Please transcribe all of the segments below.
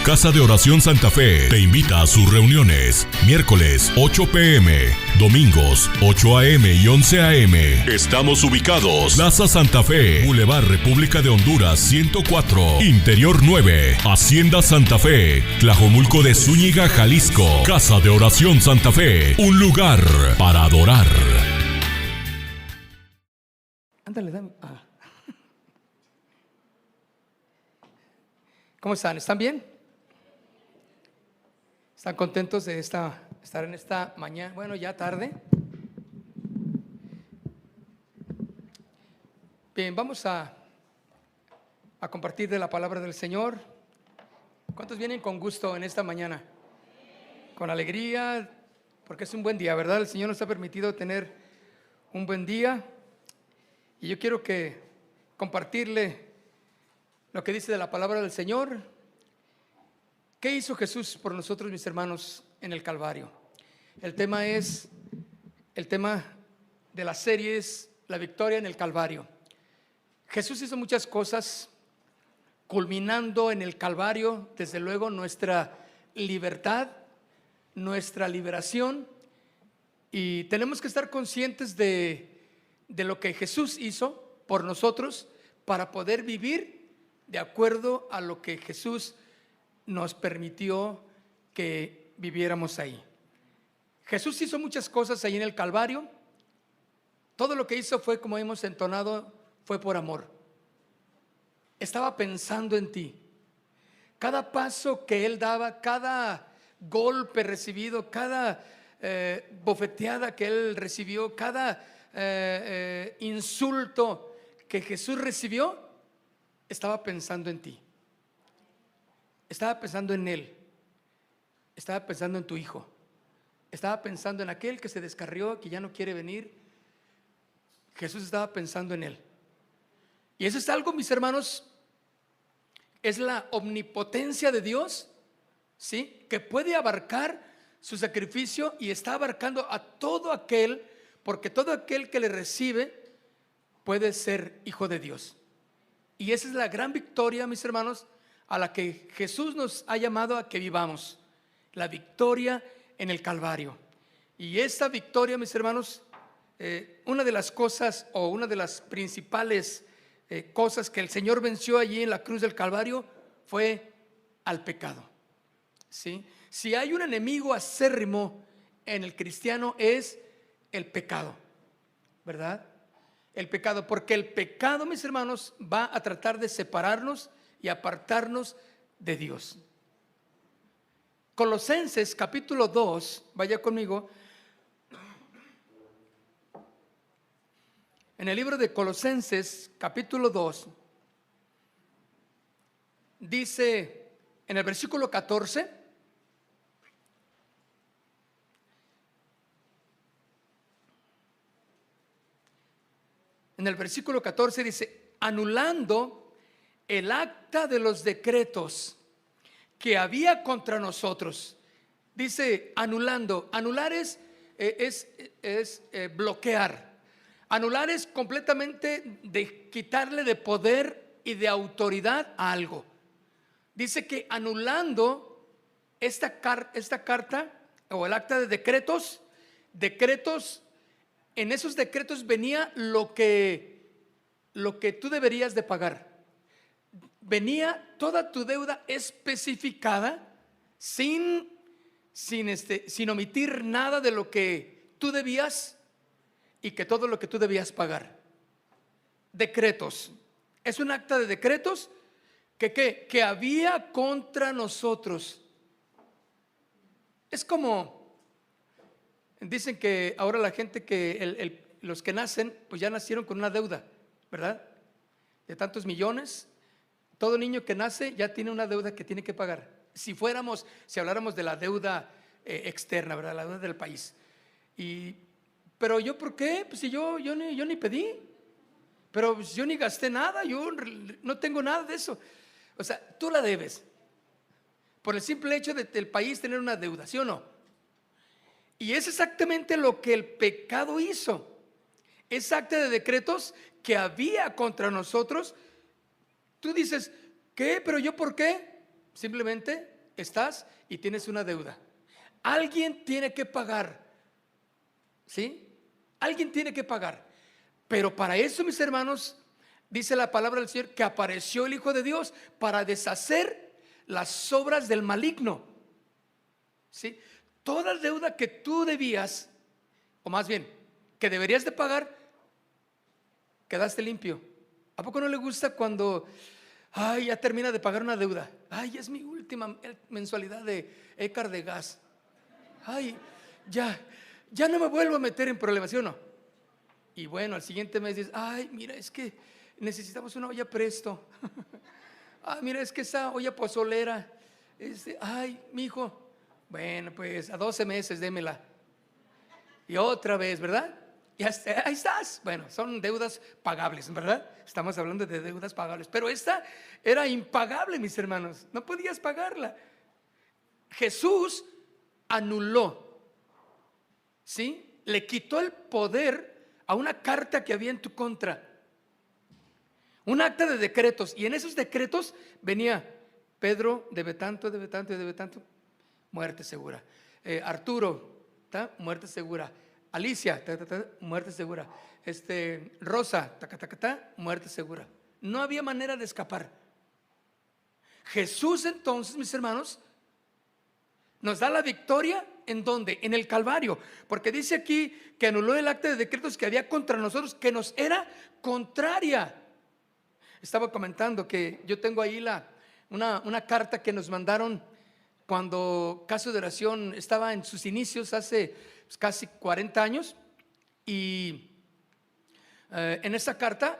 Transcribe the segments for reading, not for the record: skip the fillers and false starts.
Casa de Oración Santa Fe te invita a sus reuniones. Miércoles 8 p.m, domingos 8 a.m. y 11 a.m. Estamos ubicados: Plaza Santa Fe, Boulevard República de Honduras 104, Interior 9, Hacienda Santa Fe, Tlajomulco de Zúñiga, Jalisco. Casa de Oración Santa Fe, un lugar para adorar. Ándale, dame. ¿Cómo están? ¿Están bien? ¿Están contentos de estar en esta mañana? Bueno, ya tarde. Bien, vamos a compartir de la palabra del Señor. ¿Cuántos vienen con gusto en esta mañana? Con alegría, porque es un buen día, ¿verdad? El Señor nos ha permitido tener un buen día. Y yo quiero compartirle lo que dice de la palabra del Señor. ¿Qué hizo Jesús por nosotros, mis hermanos, en el Calvario? El tema de la serie es la victoria en el Calvario. Jesús hizo muchas cosas, culminando en el Calvario, desde luego, nuestra libertad, nuestra liberación. Y tenemos que estar conscientes de lo que Jesús hizo por nosotros para poder vivir de acuerdo a lo que Jesús nos permitió que viviéramos ahí. Jesús hizo muchas cosas ahí en el Calvario. Todo lo que hizo fue, como hemos entonado, fue por amor. Estaba pensando en ti. Cada paso que Él daba, cada golpe recibido, cada bofeteada que Él recibió, cada insulto que Jesús recibió, estaba pensando en ti. Estaba pensando en Él. Estaba pensando en tu hijo. Estaba pensando en aquel que se descarrió, que ya no quiere venir. Jesús estaba pensando en Él. Y eso es algo, mis hermanos, es la omnipotencia de Dios, ¿sí? Que puede abarcar su sacrificio y está abarcando a todo aquel, porque todo aquel que le recibe puede ser hijo de Dios. Y esa es la gran victoria, mis hermanos, a la que Jesús nos ha llamado a que vivamos. La victoria en el Calvario. Y esta victoria, mis hermanos, una de las cosas, o una de las principales cosas que el Señor venció allí en la cruz del Calvario, fue al pecado, ¿sí? Si hay un enemigo acérrimo en el cristiano, es el pecado, ¿verdad? El pecado, porque el pecado, mis hermanos, va a tratar de separarnos y apartarnos de Dios. Colosenses capítulo 2, vaya conmigo. En el libro de Colosenses capítulo 2, dice en el versículo 14: en el versículo 14 dice: anulando el acta de los decretos que había contra nosotros. Dice anulando. Anular es bloquear. Anular es completamente de quitarle de poder y de autoridad a algo. Dice que anulando esta carta o el acta de decretos, en esos decretos venía lo que tú deberías de pagar. Venía toda tu deuda especificada, sin omitir nada de lo que tú debías, y que todo lo que tú debías pagar. Decretos. Es un acta de decretos que había contra nosotros. Es como, dicen que ahora la gente los que nacen, pues ya nacieron con una deuda, ¿verdad? De tantos millones. Todo niño que nace ya tiene una deuda que tiene que pagar. Si habláramos de la deuda externa, ¿verdad? La deuda del país. Pero yo, ¿por qué? Pues si yo ni pedí, pero pues yo ni gasté nada, yo no tengo nada de eso. O sea, tú la debes por el simple hecho del país tener una deuda, ¿sí o no? Y es exactamente lo que el pecado hizo. Esa acta de decretos que había contra nosotros. Tú dices, ¿qué? ¿Pero yo por qué? Simplemente estás y tienes una deuda. Alguien tiene que pagar, ¿sí? Alguien tiene que pagar. Pero para eso, mis hermanos, dice la palabra del Señor que apareció el Hijo de Dios para deshacer las obras del maligno, ¿sí? Toda deuda que tú debías, o más bien, que deberías de pagar, quedaste limpio. ¿A poco no le gusta cuando, ay, ya termina de pagar una deuda? Ay, es mi última mensualidad de Écar de gas. Ay, ya no me vuelvo a meter en problemas, ¿sí o no? Y bueno, al siguiente mes dices, ay, mira, es que necesitamos una olla Presto. Ay, mira, es que esa olla pozolera, ay, mi hijo, bueno, pues a 12 meses démela. Y otra vez, ¿verdad? Ya está, ahí estás. Bueno, son deudas pagables, ¿verdad? Estamos hablando de deudas pagables. Pero esta era impagable, mis hermanos. No podías pagarla. Jesús anuló, ¿sí? Le quitó el poder a una carta que había en tu contra. Un acta de decretos. Y en esos decretos venía: Pedro debe tanto, debe tanto y debe tanto. Muerte segura. Arturo, muerte segura. Alicia, muerte segura. Rosa, muerte segura. No había manera de escapar. Jesús entonces, mis hermanos, nos da la victoria. ¿En dónde? En el Calvario. Porque dice aquí que anuló el acta de decretos que había contra nosotros, que nos era contraria. Estaba comentando que yo tengo ahí una carta que nos mandaron cuando Casa de Oración estaba en sus inicios hace casi 40 años. Y en esa carta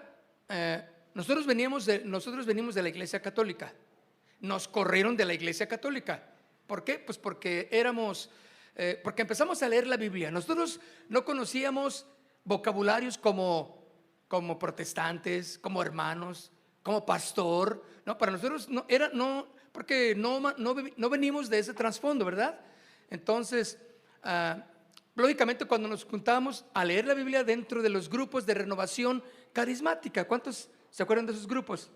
nosotros venimos de la Iglesia Católica. Nos corrieron de la Iglesia Católica. ¿Por qué? Pues porque porque empezamos a leer la Biblia. Nosotros no conocíamos vocabularios como protestantes, como hermanos, como pastor. No, para nosotros porque no venimos de ese trasfondo, ¿verdad? Entonces, lógicamente, cuando nos juntábamos a leer la Biblia dentro de los grupos de renovación carismática, ¿cuántos se acuerdan de esos grupos?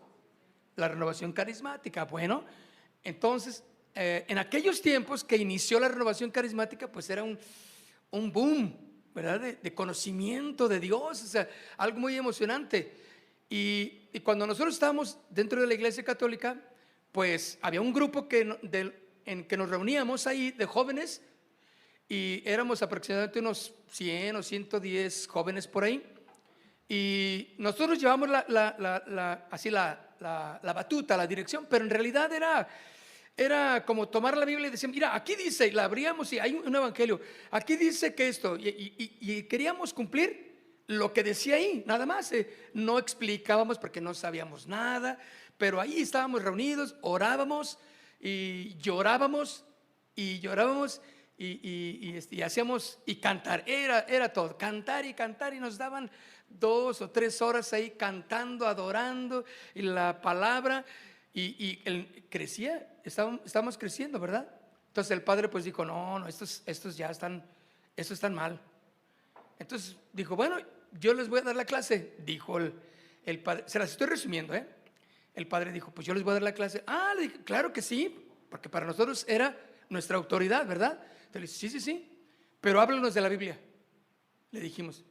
La renovación carismática. Bueno, entonces, en aquellos tiempos que inició la renovación carismática, pues era un boom, ¿verdad? De conocimiento de Dios, o sea, algo muy emocionante. Y cuando nosotros estábamos dentro de la Iglesia Católica, pues había un grupo en que nos reuníamos ahí de jóvenes, y éramos aproximadamente unos 100 o 110 jóvenes por ahí. Y nosotros llevamos la batuta, la dirección, pero en realidad era como tomar la Biblia y decir, mira, aquí dice, y la abríamos y hay un evangelio, aquí dice que esto, y queríamos cumplir lo que decía ahí, nada más. No explicábamos porque no sabíamos nada, pero ahí estábamos reunidos, orábamos y llorábamos y hacíamos y cantar, era todo, cantar, y nos daban 2 o 3 horas ahí cantando, adorando, y la palabra, y crecía, estábamos creciendo, ¿verdad? Entonces el padre pues dijo, no, estos ya están mal. Entonces dijo, bueno, yo les voy a dar la clase, dijo el padre. Se las estoy resumiendo, El padre dijo, pues yo les voy a dar la clase. Le dije, claro que sí, porque para nosotros era nuestra autoridad, ¿verdad? Entonces le dije, sí, pero háblanos de la Biblia. Le dijimos,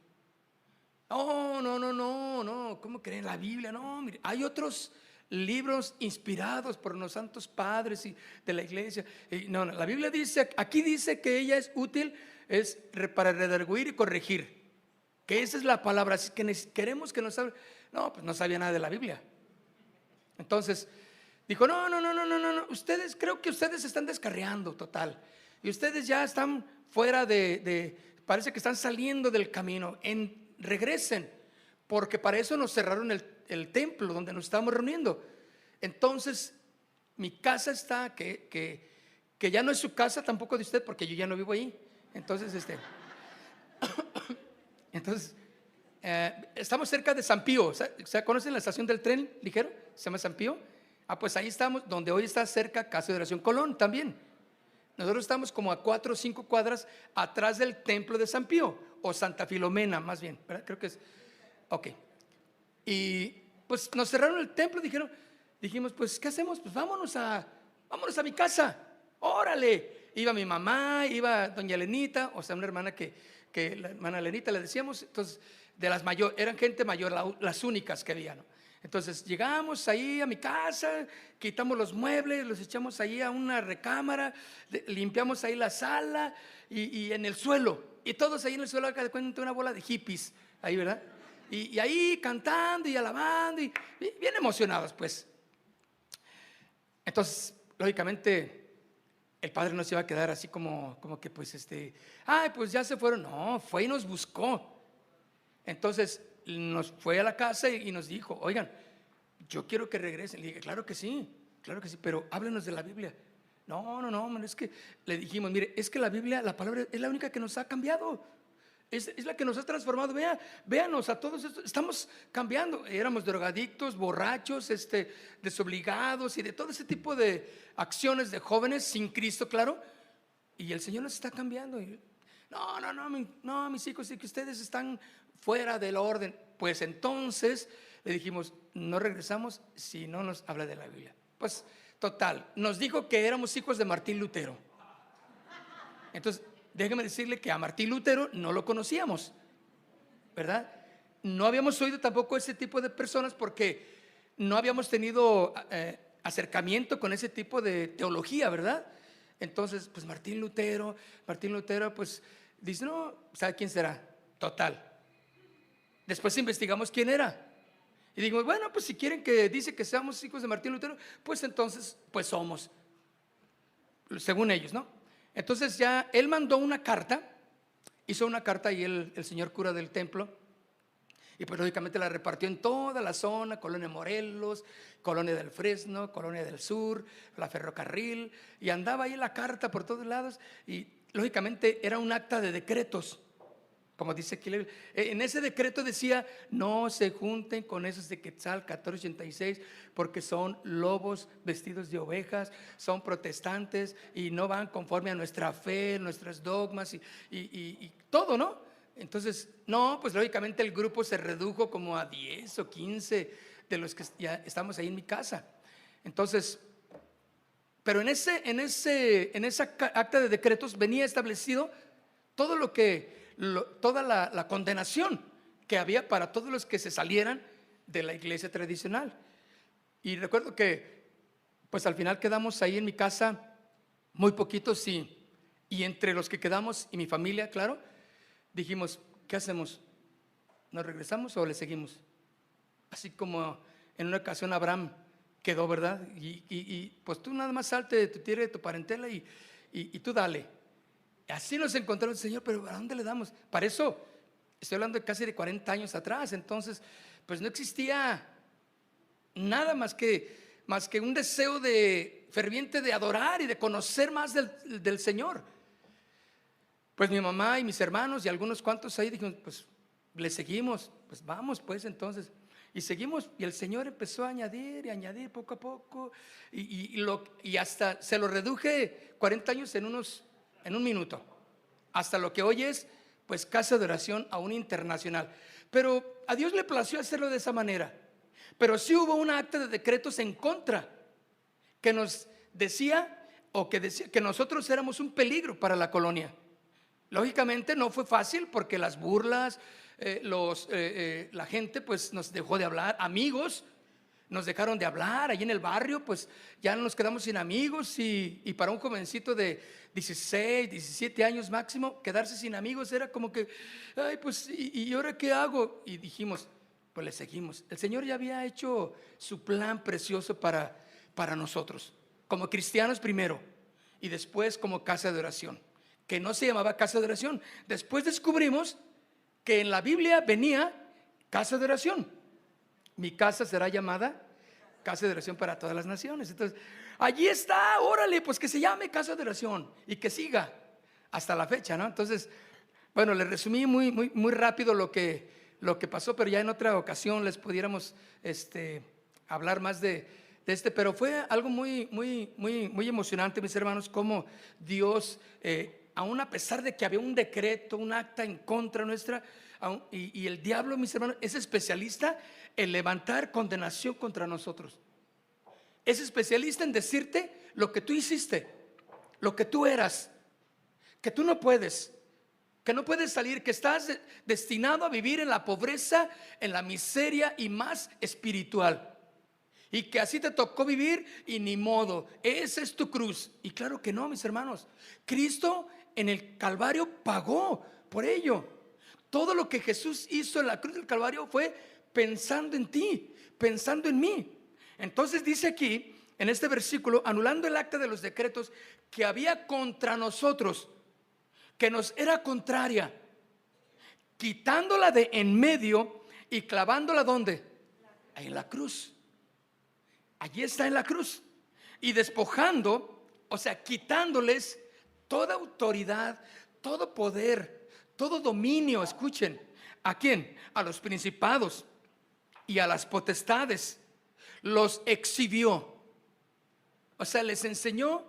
no, ¿cómo creen? La Biblia, no, mire, hay otros libros inspirados por los santos padres y de la iglesia. No, la Biblia aquí dice que ella es útil, para redarguir y corregir, que esa es la palabra. Así que queremos que nos hable. No, pues no sabía nada de la Biblia. Entonces dijo, no, creo que ustedes están descarriando total, y ustedes ya están fuera parece que están saliendo del camino. Regresen, porque para eso nos cerraron el templo donde nos estábamos reuniendo. Entonces mi casa está, que ya no es su casa tampoco de usted, porque yo ya no vivo ahí. Entonces estamos cerca de San Pío. ¿Conocen la estación del tren ligero? Se llama San Pío. Pues ahí estamos, donde hoy está cerca Casa de Oración Colón también. Nosotros estamos como a 4 o 5 cuadras atrás del templo de San Pío, o Santa Filomena más bien, ¿verdad? Creo que es. Ok. Y pues nos cerraron el templo. Dijimos, pues ¿qué hacemos? Pues vámonos a mi casa. órale. Iba mi mamá, iba doña Lenita, o sea, una hermana que la hermana Lenita le decíamos. Entonces, de las mayores, eran gente mayor, las únicas que había, ¿no? Entonces llegamos ahí a mi casa, quitamos los muebles, los echamos ahí a una recámara, limpiamos ahí la sala y en el suelo, y todos ahí en el suelo, acá de cuenta una bola de hippies ahí, ¿verdad? Y ahí cantando y alabando y bien emocionados, pues. Entonces, lógicamente, el padre no se iba a quedar así como que pues ay, pues ya se fueron. No, fue y nos buscó. Entonces nos fue a la casa y nos dijo, oigan, yo quiero que regresen. Le dije, claro que sí, pero háblenos de la Biblia. No, es que le dijimos, mire, es que la Biblia, la palabra es la única que nos ha cambiado. Es la que nos ha transformado. Véanos a todos estos, estamos cambiando. Éramos drogadictos, borrachos, desobligados y de todo ese tipo de acciones de jóvenes sin Cristo, claro. Y el Señor nos está cambiando. No, mis hijos, sí que ustedes están fuera del orden. Pues entonces le dijimos, no regresamos si no nos habla de la Biblia. Pues total, nos dijo que éramos hijos de Martín Lutero. Entonces, déjeme decirle que a Martín Lutero no lo conocíamos, ¿verdad? No habíamos oído tampoco ese tipo de personas porque no habíamos tenido acercamiento con ese tipo de teología, ¿verdad? Entonces, pues Martín Lutero, pues dice, no, ¿sabe quién será? Total. Después investigamos quién era. Y digo, bueno, pues si quieren que dice que seamos hijos de Martín Lutero, pues entonces, pues somos, según ellos, ¿no? Entonces ya él mandó una carta, hizo una carta y el señor cura del templo, y pues lógicamente la repartió en toda la zona, Colonia Morelos, Colonia del Fresno, Colonia del Sur, la Ferrocarril, y andaba ahí la carta por todos lados, y lógicamente era un acta de decretos. Como dice aquí, en ese decreto decía, no se junten con esos de Quetzal 1486 porque son lobos vestidos de ovejas, son protestantes y no van conforme a nuestra fe, nuestros dogmas y todo, ¿no? Entonces, no, pues lógicamente el grupo se redujo como a 10 o 15 de los que ya estamos ahí en mi casa. Entonces, pero en esa acta de decretos venía establecido todo lo que toda la condenación que había para todos los que se salieran de la iglesia tradicional. Y recuerdo que pues al final quedamos ahí en mi casa muy poquitos y entre los que quedamos y mi familia, claro, dijimos, ¿qué hacemos? ¿Nos regresamos o le seguimos? Así como en una ocasión Abraham quedó, ¿verdad? Y pues tú nada más salte de tu tierra y de tu parentela y tú dale. Así nos encontró el Señor, pero ¿a dónde le damos? Para eso, estoy hablando de casi de 40 años atrás. Entonces, pues no existía nada más que un deseo ferviente de adorar y de conocer más del Señor. Pues mi mamá y mis hermanos y algunos cuantos ahí dijimos, pues le seguimos, pues vamos pues entonces. Y seguimos, y el Señor empezó a añadir y añadir poco a poco, y hasta se lo reduje 40 años en un minuto, hasta lo que hoy es pues casa de oración aún internacional. Pero a Dios le plació hacerlo de esa manera. Pero sí hubo un acta de decretos en contra que nos decía que nosotros éramos un peligro para la colonia. Lógicamente no fue fácil porque las burlas, la gente pues nos dejó de hablar, amigos nos dejaron de hablar, allí en el barrio pues ya nos quedamos sin amigos y para un jovencito de 16, 17 años máximo, quedarse sin amigos era como que, ay pues ¿y ahora qué hago? Y dijimos, pues le seguimos. El Señor ya había hecho su plan precioso para nosotros, como cristianos primero y después como casa de oración, que no se llamaba casa de oración. Después descubrimos que en la Biblia venía casa de oración. Mi casa será llamada casa de oración para todas las naciones. Entonces, allí está, órale, pues que se llame casa de oración y que siga hasta la fecha, ¿no? Entonces, bueno, les resumí muy rápido lo que pasó, pero ya en otra ocasión les pudiéramos hablar más de pero fue algo muy emocionante, mis hermanos, como Dios, aún a pesar de que había un decreto, un acta en contra nuestra, y el diablo, mis hermanos, es especialista en levantar condenación contra nosotros. Es especialista en decirte lo que tú hiciste, lo que tú eras, que tú no puedes, que no puedes salir, que estás destinado a vivir en la pobreza, en la miseria y más espiritual. Y que así te tocó vivir y ni modo, esa es tu cruz. Y claro que no, mis hermanos. Cristo en el Calvario pagó por ello. Todo lo que Jesús hizo en la cruz del Calvario fue pensando en ti, pensando en mí. Entonces dice aquí, en este versículo, anulando el acta de los decretos que había contra nosotros, que nos era contraria, quitándola de en medio y clavándola ¿dónde? En la cruz. Allí está en la cruz. Y despojando, o sea, quitándoles toda autoridad, todo poder, todo dominio. Escuchen, ¿a quién? A los principados y a las potestades. Los exhibió. O sea, les enseñó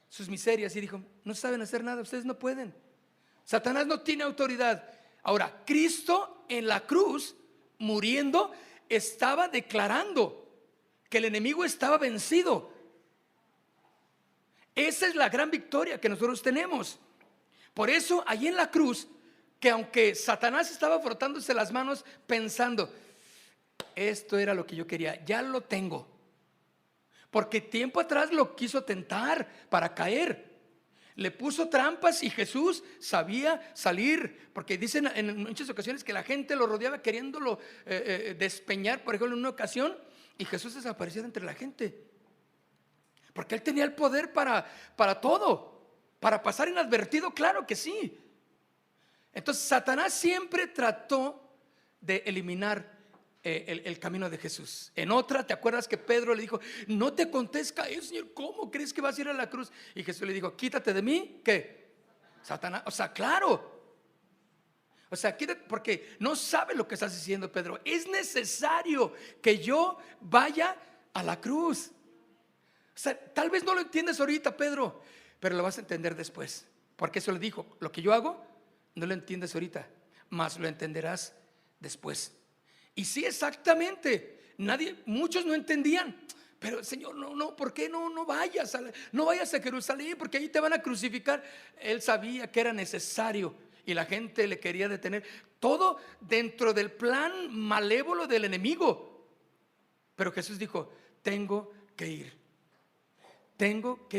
sus miserias y dijo: no saben hacer nada, ustedes no pueden. Satanás no tiene autoridad. Ahora, Cristo en la cruz, muriendo, estaba declarando que el enemigo estaba vencido. Esa es la gran victoria que nosotros tenemos. Por eso, allí en la cruz, que aunque Satanás estaba frotándose las manos pensando: esto era lo que yo quería, ya lo tengo. Porque tiempo atrás lo quiso tentar para caer. Le puso trampas y Jesús sabía salir. Porque dicen en muchas ocasiones que la gente lo rodeaba queriéndolo despeñar. Por ejemplo, en una ocasión, y Jesús desapareció de entre la gente. Porque Él tenía el poder para todo. Para pasar inadvertido, claro que sí. Entonces Satanás siempre trató de eliminar el camino de Jesús. En otra, ¿te acuerdas que Pedro le dijo: no te acontezca eso, Señor? ¿Cómo crees que vas a ir a la cruz? Y Jesús le dijo: quítate de mí. ¿Qué? Satanás. O sea, claro. O sea, quítate, porque no sabe lo que estás diciendo, Pedro. Es necesario que yo vaya a la cruz. O sea, tal vez no lo entiendes ahorita, Pedro, pero lo vas a entender después. Porque eso le dijo: lo que yo hago no lo entiendes ahorita, mas lo entenderás después. Y sí, exactamente. Muchos no entendían. Pero Señor, no, ¿por qué no vayas a Jerusalén? Porque ahí te van a crucificar. Él sabía que era necesario y la gente le quería detener. Todo dentro del plan malévolo del enemigo. Pero Jesús dijo: tengo que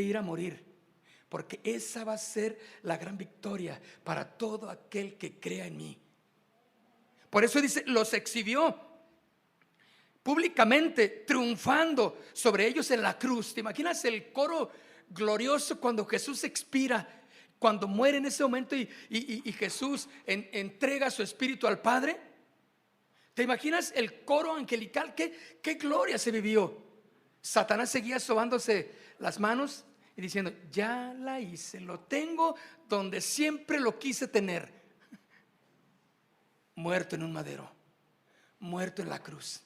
ir a morir, porque esa va a ser la gran victoria para todo aquel que crea en mí. Por eso dice: los exhibió públicamente, triunfando sobre ellos en la cruz. ¿Te imaginas el coro glorioso cuando Jesús expira, cuando muere en ese momento y Jesús entrega su espíritu al Padre? ¿Te imaginas el coro angelical? ¿Qué gloria se vivió? Satanás seguía sobándose las manos y diciendo: ya la hice, lo tengo donde siempre lo quise tener. Muerto en un madero, muerto en la cruz.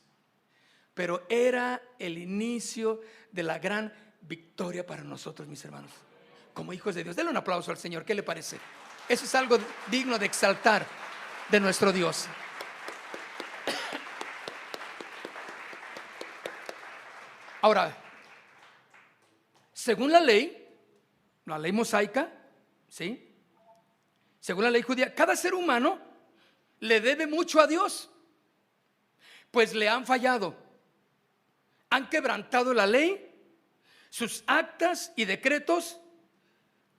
Pero era el inicio de la gran victoria para nosotros, mis hermanos, como hijos de Dios. Denle un aplauso al Señor, ¿qué le parece? Eso es algo digno de exaltar de nuestro Dios. Ahora, según la ley mosaica, ¿sí? Según la ley judía, cada ser humano le debe mucho a Dios, pues le han fallado, han quebrantado la ley, sus actas y decretos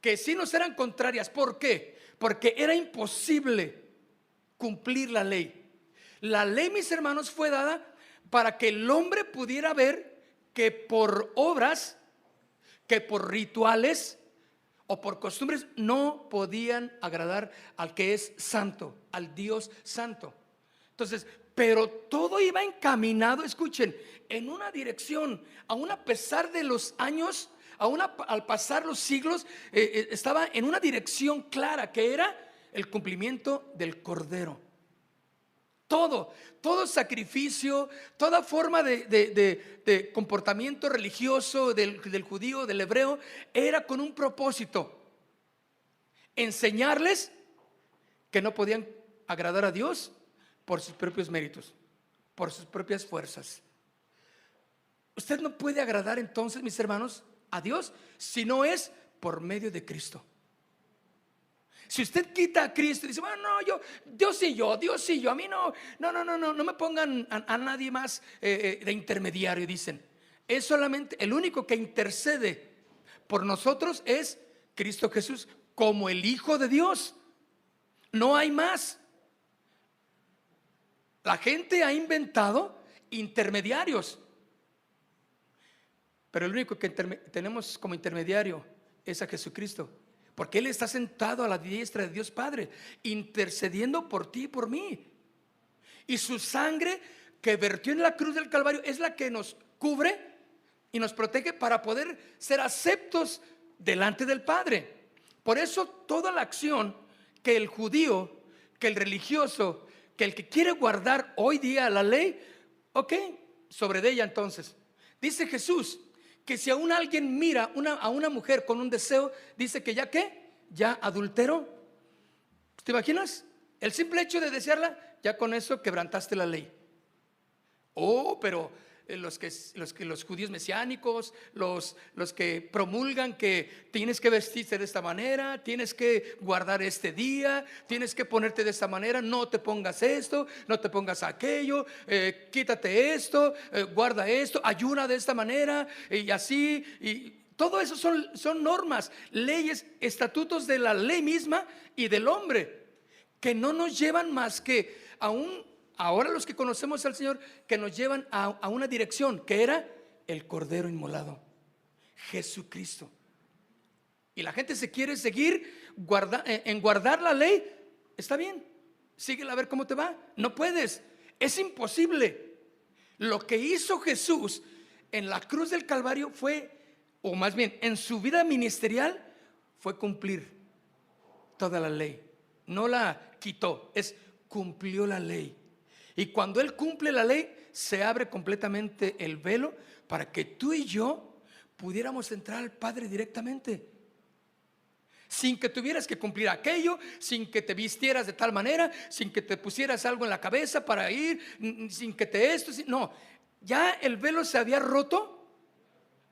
que sí nos eran contrarias. ¿Por qué? Porque era imposible cumplir la ley. La ley, mis hermanos, fue dada para que el hombre pudiera ver que por obras, que por rituales o por costumbres no podían agradar al que es santo, al Dios santo. Entonces, pero todo iba encaminado, escuchen, en una dirección. Aún a pesar de los años, al pasar los siglos, estaba en una dirección clara, que era el cumplimiento del Cordero. Todo sacrificio, toda forma de comportamiento religioso del judío, del hebreo, era con un propósito: enseñarles que no podían agradar a Dios por sus propios méritos, por sus propias fuerzas. Usted no puede agradar entonces, mis hermanos, a Dios si no es por medio de Cristo. Si usted quita a Cristo y dice, bueno, no, Dios y yo, a mí no me pongan a nadie más de intermediario, dicen. Es solamente el único que intercede por nosotros es Cristo Jesús como el Hijo de Dios. No hay más. La gente ha inventado intermediarios, pero el único que tenemos como intermediario es a Jesucristo, porque Él está sentado a la diestra de Dios Padre, intercediendo por ti y por mí. Y su sangre que vertió en la cruz del Calvario es la que nos cubre y nos protege para poder ser aceptos delante del Padre. Por eso toda la acción que el judío, que el religioso, que el que quiere guardar hoy día la ley, ok, sobre ella entonces. Dice Jesús que si aún alguien mira a una mujer con un deseo, dice que ya ¿qué? Ya adulteró. ¿Te imaginas? El simple hecho de desearla, ya con eso quebrantaste la ley. Oh, pero los judíos mesiánicos, los que promulgan que tienes que vestirte de esta manera, tienes que guardar este día, tienes que ponerte de esta manera, no te pongas esto, no te pongas aquello, quítate esto, guarda esto, ayuna de esta manera y así, y todo eso son normas, leyes, estatutos de la ley misma y del hombre, que no nos llevan más que ahora los que conocemos al Señor, que nos llevan a una dirección, que era el Cordero inmolado, Jesucristo. Y la gente se quiere seguir en guardar la ley. Está bien, síguela a ver cómo te va. No puedes, es imposible. Lo que hizo Jesús en la cruz del Calvario fue, o más bien en su vida ministerial, fue cumplir toda la ley. No la quitó, cumplió la ley. Y cuando Él cumple la ley, se abre completamente el velo para que tú y yo pudiéramos entrar al Padre directamente, sin que tuvieras que cumplir aquello, sin que te vistieras de tal manera, sin que te pusieras algo en la cabeza para ir, sin que no, ya el velo se había roto,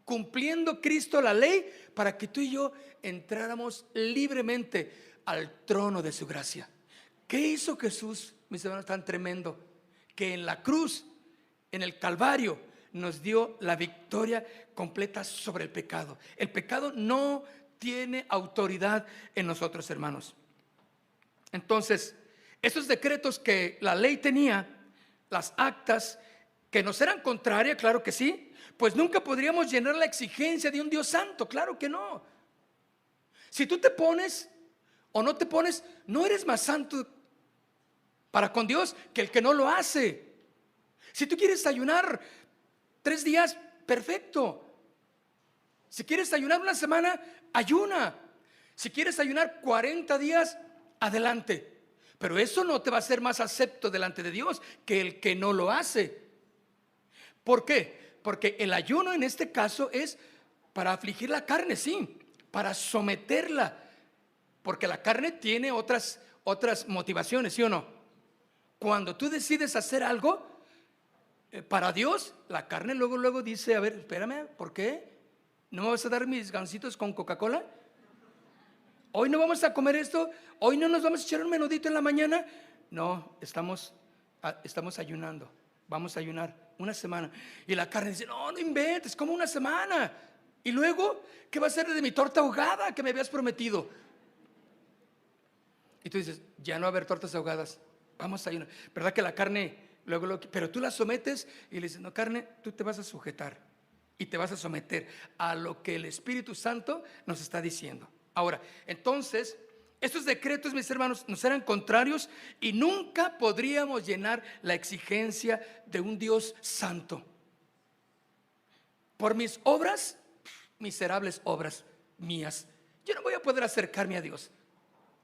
cumpliendo Cristo la ley, para que tú y yo entráramos libremente al trono de su gracia. ¿Qué hizo Jesús, mis hermanos, tan tremendo? Que en la cruz, en el Calvario, nos dio la victoria completa sobre el pecado. El pecado no tiene autoridad en nosotros, hermanos. Entonces, esos decretos que la ley tenía, las actas que nos eran contrarias, claro que sí, pues nunca podríamos llenar la exigencia de un Dios santo, claro que no. Si tú te pones o no te pones, no eres más santo para con Dios que el que no lo hace. Si tú quieres ayunar 3 días, perfecto. Si quieres ayunar una semana, ayuna. Si quieres ayunar 40 días, adelante. Pero eso no te va a hacer más acepto delante de Dios que el que no lo hace. ¿Por qué? Porque el ayuno en este caso es para afligir la carne, sí, para someterla, porque la carne tiene otras motivaciones, ¿sí o no? Cuando tú decides hacer algo para Dios, la carne luego dice, a ver, espérame, ¿por qué? ¿No me vas a dar mis gancitos con Coca-Cola? ¿Hoy no vamos a comer esto? ¿Hoy no nos vamos a echar un menudito en la mañana? No, estamos ayunando, vamos a ayunar una semana. Y la carne dice, no inventes, como una semana. Y luego, ¿qué va a ser de mi torta ahogada que me habías prometido? Y tú dices, ya no va a haber tortas ahogadas, vamos a ayunar. ¿Verdad que la carne luego pero tú la sometes y le dices, no, carne, tú te vas a sujetar y te vas a someter a lo que el Espíritu Santo nos está diciendo? Ahora, entonces, estos decretos, mis hermanos, nos eran contrarios y nunca podríamos llenar la exigencia de un Dios santo. Por mis obras, miserables obras mías, yo no voy a poder acercarme a Dios.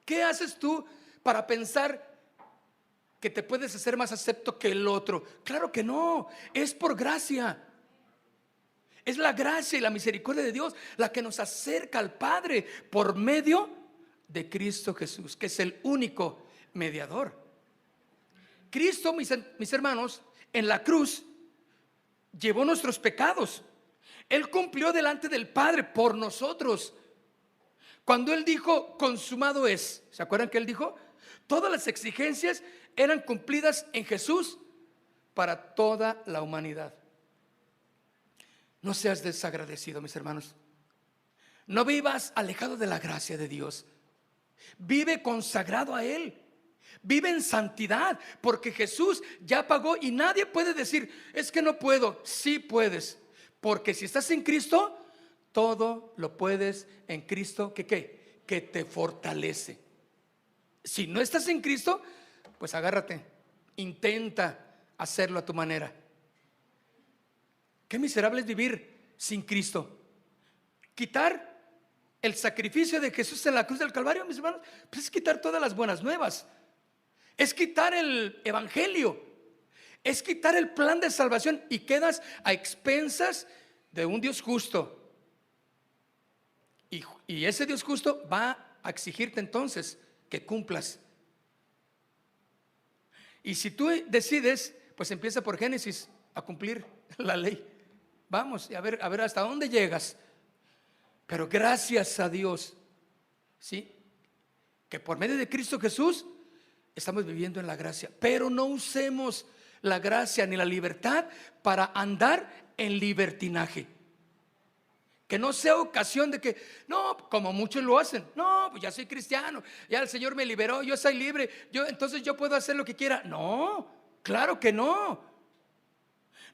¿Qué haces tú para pensar que te puedes hacer más acepto que el otro? Claro que no, es por gracia. Es la gracia y la misericordia de Dios la que nos acerca al Padre por medio de Cristo Jesús, que es el único mediador. Cristo, mis hermanos, en la cruz llevó nuestros pecados. Él cumplió delante del Padre por nosotros. Cuando Él dijo consumado es, ¿se acuerdan que Él dijo? Todas las exigencias eran cumplidas en Jesús para toda la humanidad. No seas desagradecido, mis hermanos. No vivas alejado de la gracia de Dios. Vive consagrado a Él. Vive en santidad, porque Jesús ya pagó y nadie puede decir, es que no puedo. Sí puedes, porque si estás en Cristo, todo lo puedes en Cristo que te fortalece. Si no estás en Cristo, pues agárrate, intenta hacerlo a tu manera. Qué miserable es vivir sin Cristo. Quitar el sacrificio de Jesús en la cruz del Calvario, mis hermanos, pues es quitar todas las buenas nuevas. Es quitar el evangelio. Es quitar el plan de salvación y quedas a expensas de un Dios justo. Y ese Dios justo va a exigirte entonces que cumplas. Y si tú decides, pues empieza por Génesis a cumplir la ley. Vamos a ver hasta dónde llegas. Pero gracias a Dios, ¿sí?, que por medio de Cristo Jesús estamos viviendo en la gracia. Pero no usemos la gracia ni la libertad para andar en libertinaje. Que no sea ocasión de que, no, como muchos lo hacen, no, pues ya soy cristiano, ya el Señor me liberó, yo soy libre, entonces yo puedo hacer lo que quiera. No, claro que no.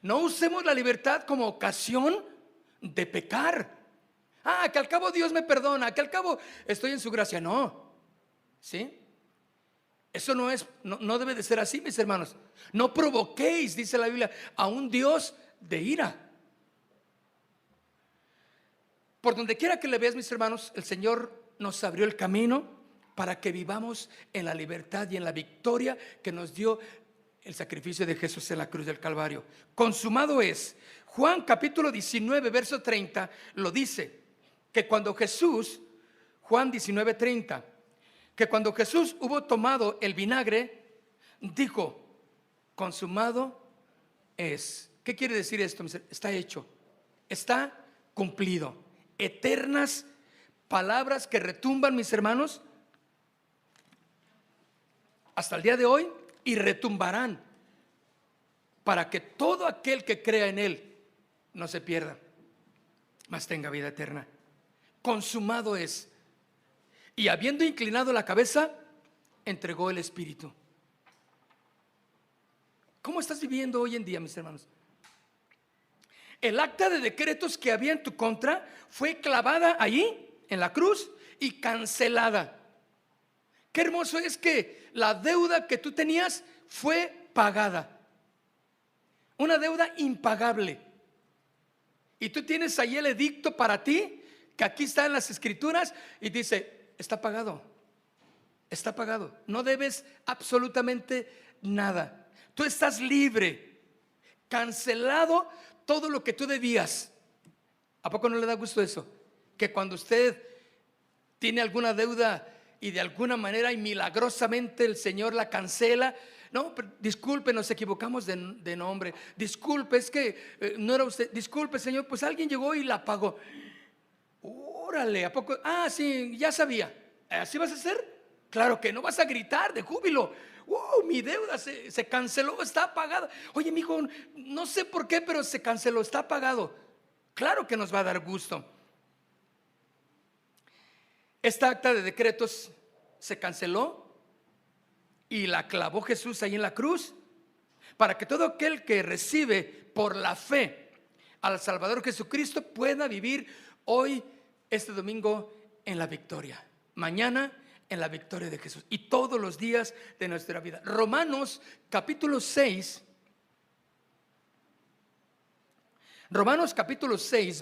No usemos la libertad como ocasión de pecar. Que al cabo Dios me perdona, que al cabo estoy en su gracia. No, ¿sí? Eso no debe de ser así, mis hermanos. No provoquéis, dice la Biblia, a un Dios de ira. Por donde quiera que le veas, mis hermanos, el Señor nos abrió el camino para que vivamos en la libertad y en la victoria que nos dio el sacrificio de Jesús en la cruz del Calvario. Consumado es. Juan capítulo 19 verso 30 lo dice, que cuando Jesús, Juan 19:30, que cuando Jesús hubo tomado el vinagre, dijo, consumado es. ¿Qué quiere decir esto? Está hecho, está cumplido. Eternas palabras que retumban, mis hermanos, hasta el día de hoy, y retumbarán para que todo aquel que crea en Él no se pierda, mas tenga vida eterna. Consumado es. Y habiendo inclinado la cabeza, entregó el Espíritu. ¿Cómo estás viviendo hoy en día, mis hermanos? El acta de decretos que había en tu contra fue clavada allí en la cruz y cancelada. Qué hermoso es que la deuda que tú tenías fue pagada. Una deuda impagable. Y tú tienes ahí el edicto para ti, que aquí está en las escrituras, y dice, está pagado. Está pagado. No debes absolutamente nada. Tú estás libre. Cancelado todo lo que tú debías. ¿A poco no le da gusto eso? Que cuando usted tiene alguna deuda y de alguna manera y milagrosamente el Señor la cancela. No, disculpe, nos equivocamos de nombre. Disculpe, es que no era usted. Disculpe, Señor, pues alguien llegó y la pagó. Órale, ¿a poco? Sí, ya sabía. ¿Así vas a hacer? Claro que no, vas a gritar de júbilo. Mi deuda se canceló, está pagada. Oye, mijo, no sé por qué, pero se canceló, está pagado. Claro que nos va a dar gusto. Esta acta de decretos se canceló y la clavó Jesús ahí en la cruz, para que todo aquel que recibe por la fe al Salvador Jesucristo pueda vivir hoy, este domingo, en la victoria, mañana en la victoria de Jesús y todos los días de nuestra vida. Romanos capítulo 6,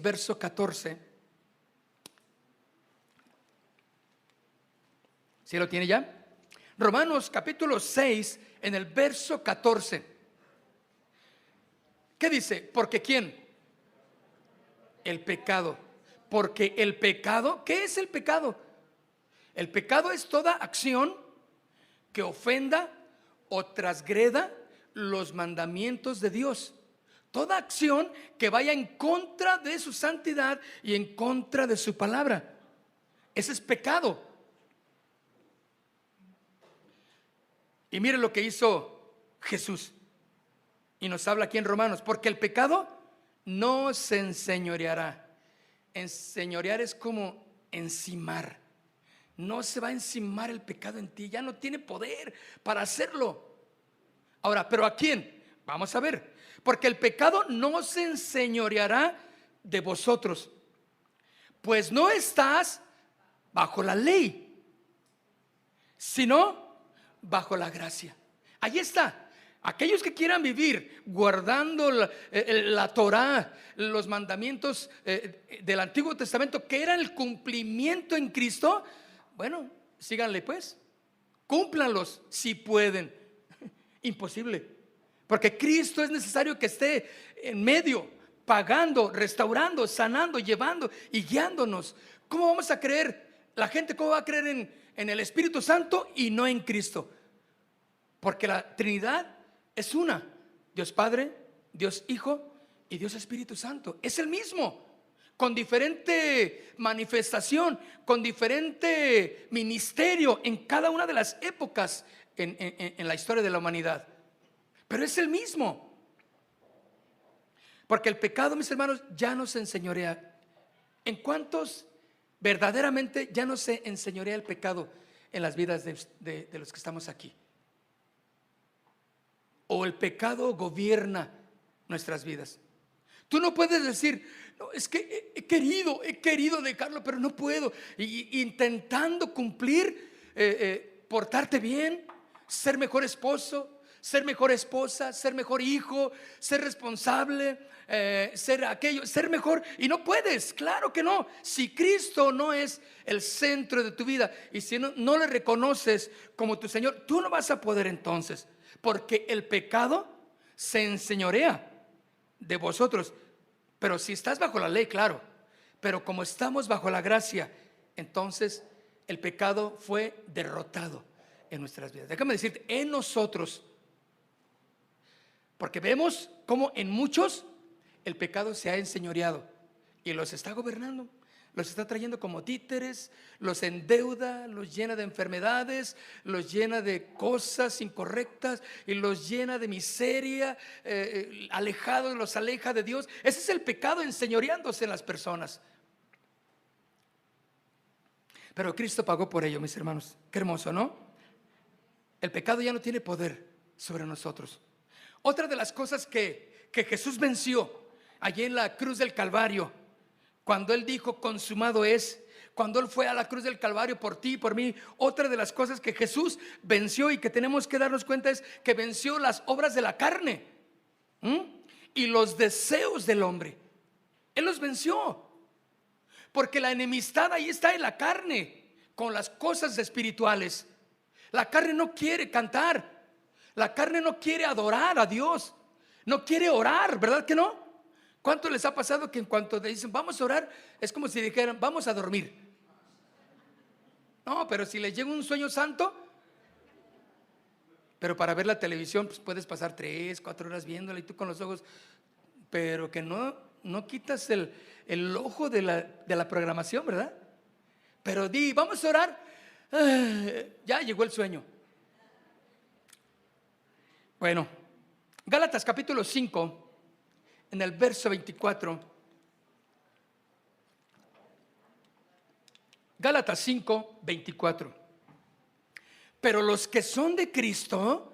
verso 14. ¿Sí lo tiene ya? Romanos capítulo 6 en el verso 14. ¿Qué dice? Porque ¿quién? El pecado. Porque el pecado, ¿qué es el pecado? El pecado es toda acción que ofenda o transgreda los mandamientos de Dios. Toda acción que vaya en contra de su santidad y en contra de su palabra. Ese es pecado. Y mire lo que hizo Jesús. Y nos habla aquí en Romanos, porque el pecado no se enseñoreará. Enseñorear es como encimar. No se va a encimar el pecado en ti, ya no tiene poder para hacerlo. Ahora, ¿pero a quién? Vamos a ver. Porque el pecado no se enseñoreará de vosotros, pues no estás bajo la ley, sino bajo la gracia. Ahí está. Aquellos que quieran vivir guardando la Torá, los mandamientos del Antiguo Testamento, que eran el cumplimiento en Cristo, bueno, síganle pues, cúmplanlos si pueden. Imposible, porque Cristo es necesario que esté en medio, pagando, restaurando, sanando, llevando y guiándonos. ¿Cómo vamos a creer? La gente, ¿cómo va a creer en el Espíritu Santo y no en Cristo? Porque la Trinidad es una: Dios Padre, Dios Hijo y Dios Espíritu Santo. Es el mismo, con diferente manifestación, con diferente ministerio en cada una de las épocas en la historia de la humanidad. Pero es el mismo. Porque el pecado, mis hermanos, ya no se enseñorea. ¿En cuántos verdaderamente ya no se enseñorea el pecado en las vidas de los que estamos aquí? ¿O el pecado gobierna nuestras vidas? Tú no puedes decir: no, es que he querido dejarlo, pero no puedo. Y intentando cumplir, portarte bien, ser mejor esposo, ser mejor esposa, ser mejor hijo, ser responsable, ser aquello, ser mejor. Y no puedes, claro que no. Si Cristo no es el centro de tu vida y si no le reconoces como tu Señor, tú no vas a poder entonces. Porque el pecado se enseñorea de vosotros. Pero si estás bajo la ley, claro. Pero como estamos bajo la gracia, entonces el pecado fue derrotado en nuestras vidas. Déjame decirte, en nosotros. Porque vemos cómo en muchos el pecado se ha enseñoreado y los está gobernando. Los está trayendo como títeres, los endeuda, los llena de enfermedades, los llena de cosas incorrectas y los llena de miseria, alejados, los aleja de Dios. Ese es el pecado enseñoreándose en las personas. Pero Cristo pagó por ello, mis hermanos. Qué hermoso, ¿no? El pecado ya no tiene poder sobre nosotros. Otra de las cosas que Jesús venció allí en la cruz del Calvario, cuando Él dijo consumado es, cuando Él fue a la cruz del Calvario por ti y por mí, otra de las cosas que Jesús venció y que tenemos que darnos cuenta es que venció las obras de la carne y los deseos del hombre. Él los venció, porque la enemistad ahí está en la carne con las cosas espirituales. La carne no quiere cantar, la carne no quiere adorar a Dios, no quiere orar, ¿verdad que no? ¿Cuánto les ha pasado que en cuanto te dicen vamos a orar, es como si dijeran vamos a dormir? No, pero si les llega un sueño santo, pero para ver la televisión pues puedes pasar 3, 4 horas viéndola y tú con los ojos, pero que no quitas el ojo de la programación, ¿verdad? Pero vamos a orar, ya llegó el sueño. Bueno, Gálatas capítulo 5, en el verso 24. Gálatas 5, 24. Pero los que son de Cristo,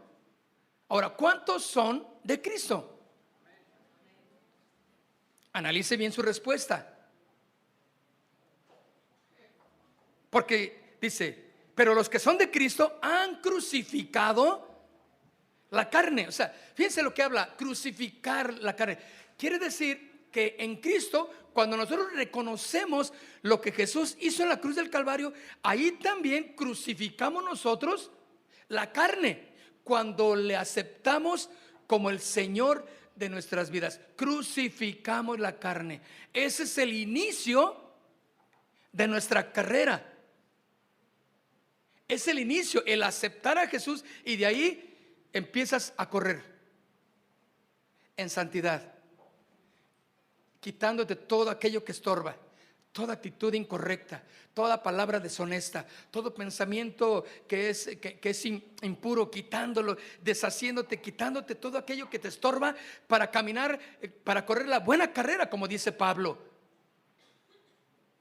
ahora, ¿cuántos son de Cristo? Analice bien su respuesta. Porque dice, pero los que son de Cristo han crucificado la carne. O sea, fíjense lo que habla, crucificar la carne. Quiere decir que en Cristo, cuando nosotros reconocemos lo que Jesús hizo en la cruz del Calvario, ahí también crucificamos nosotros la carne, cuando le aceptamos como el Señor de nuestras vidas. Crucificamos la carne. Ese es el inicio de nuestra carrera. Es el inicio, el aceptar a Jesús, y de ahí empiezas a correr en santidad, quitándote todo aquello que estorba, toda actitud incorrecta, toda palabra deshonesta, todo pensamiento que es impuro, quitándolo, deshaciéndote, quitándote todo aquello que te estorba para caminar, para correr la buena carrera, como dice Pablo.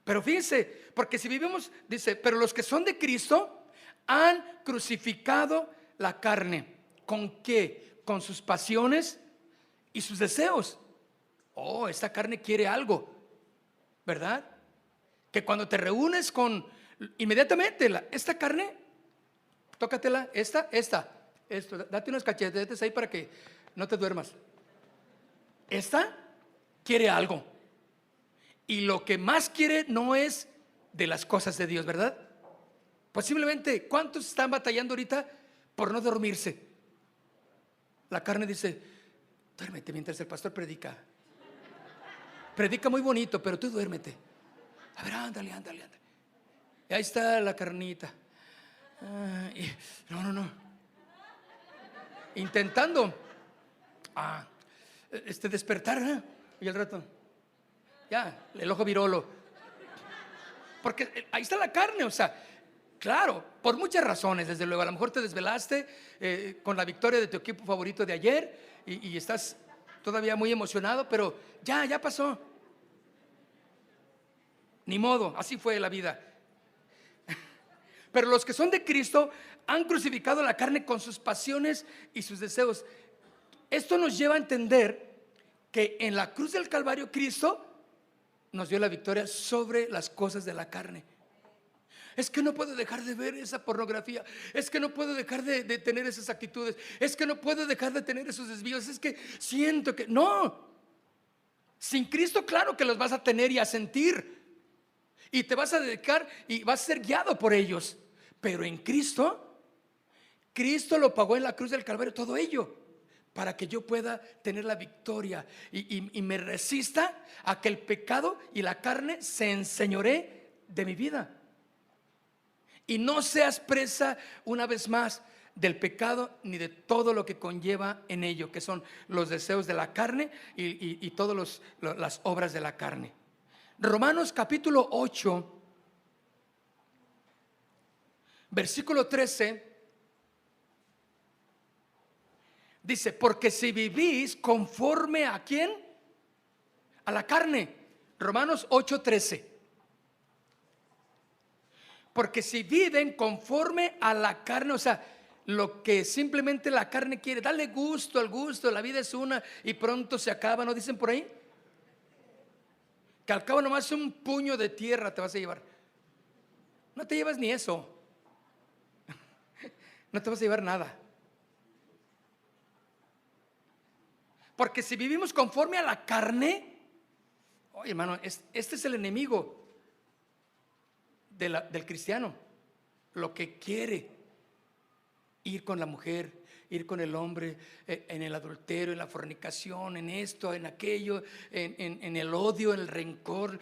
Pero fíjense, porque si vivimos, dice, pero los que son de Cristo han crucificado la carne. ¿Con qué? Con sus pasiones y sus deseos. Oh, esta carne quiere algo, ¿verdad? Que cuando te reúnes con, inmediatamente, esta carne, tócatela, esto, date unos cachetetes ahí para que no te duermas. Esta quiere algo. Y lo que más quiere no es de las cosas de Dios, ¿verdad? Posiblemente, ¿cuántos están batallando ahorita por no dormirse? La carne dice, duérmete mientras el pastor predica. Predica muy bonito, pero tú duérmete. A ver, ándale. Y ahí está la carnita. No. Intentando despertar, y al rato, ya, el ojo virolo. Porque ahí está la carne, o sea, claro, por muchas razones, desde luego. A lo mejor te desvelaste con la victoria de tu equipo favorito de ayer y estás todavía muy emocionado, pero ya pasó. Ni modo, así fue la vida. Pero los que son de Cristo han crucificado la carne con sus pasiones y sus deseos. Esto nos lleva a entender que en la cruz del Calvario Cristo nos dio la victoria sobre las cosas de la carne. Es que no puedo dejar de ver esa pornografía. Es que no puedo dejar de tener esas actitudes. Es que no puedo dejar de tener esos desvíos. Es que siento que no. Sin Cristo, claro que los vas a tener y a sentir. Y te vas a dedicar y vas a ser guiado por ellos. Pero en Cristo, Cristo lo pagó en la cruz del Calvario todo ello, para que yo pueda tener la victoria y me resista a que el pecado y la carne se enseñoree de mi vida. Y no seas presa una vez más del pecado ni de todo lo que conlleva en ello, que son los deseos de la carne y todas las obras de la carne. Romanos capítulo 8, versículo 13, dice, porque si vivís conforme a ¿quién? A la carne. Romanos 8, 13. Porque si viven conforme a la carne, o sea, lo que simplemente la carne quiere, dale gusto al gusto, la vida es una y pronto se acaba, ¿no dicen por ahí? Que al cabo nomás un puño de tierra te vas a llevar. No te llevas ni eso. No te vas a llevar nada. Porque si vivimos conforme a la carne, oye hermano, este es el enemigo del cristiano. Lo que quiere, ir con la mujer, ir con el hombre, en el adulterio, en la fornicación, en esto, en aquello, en el odio, en el rencor,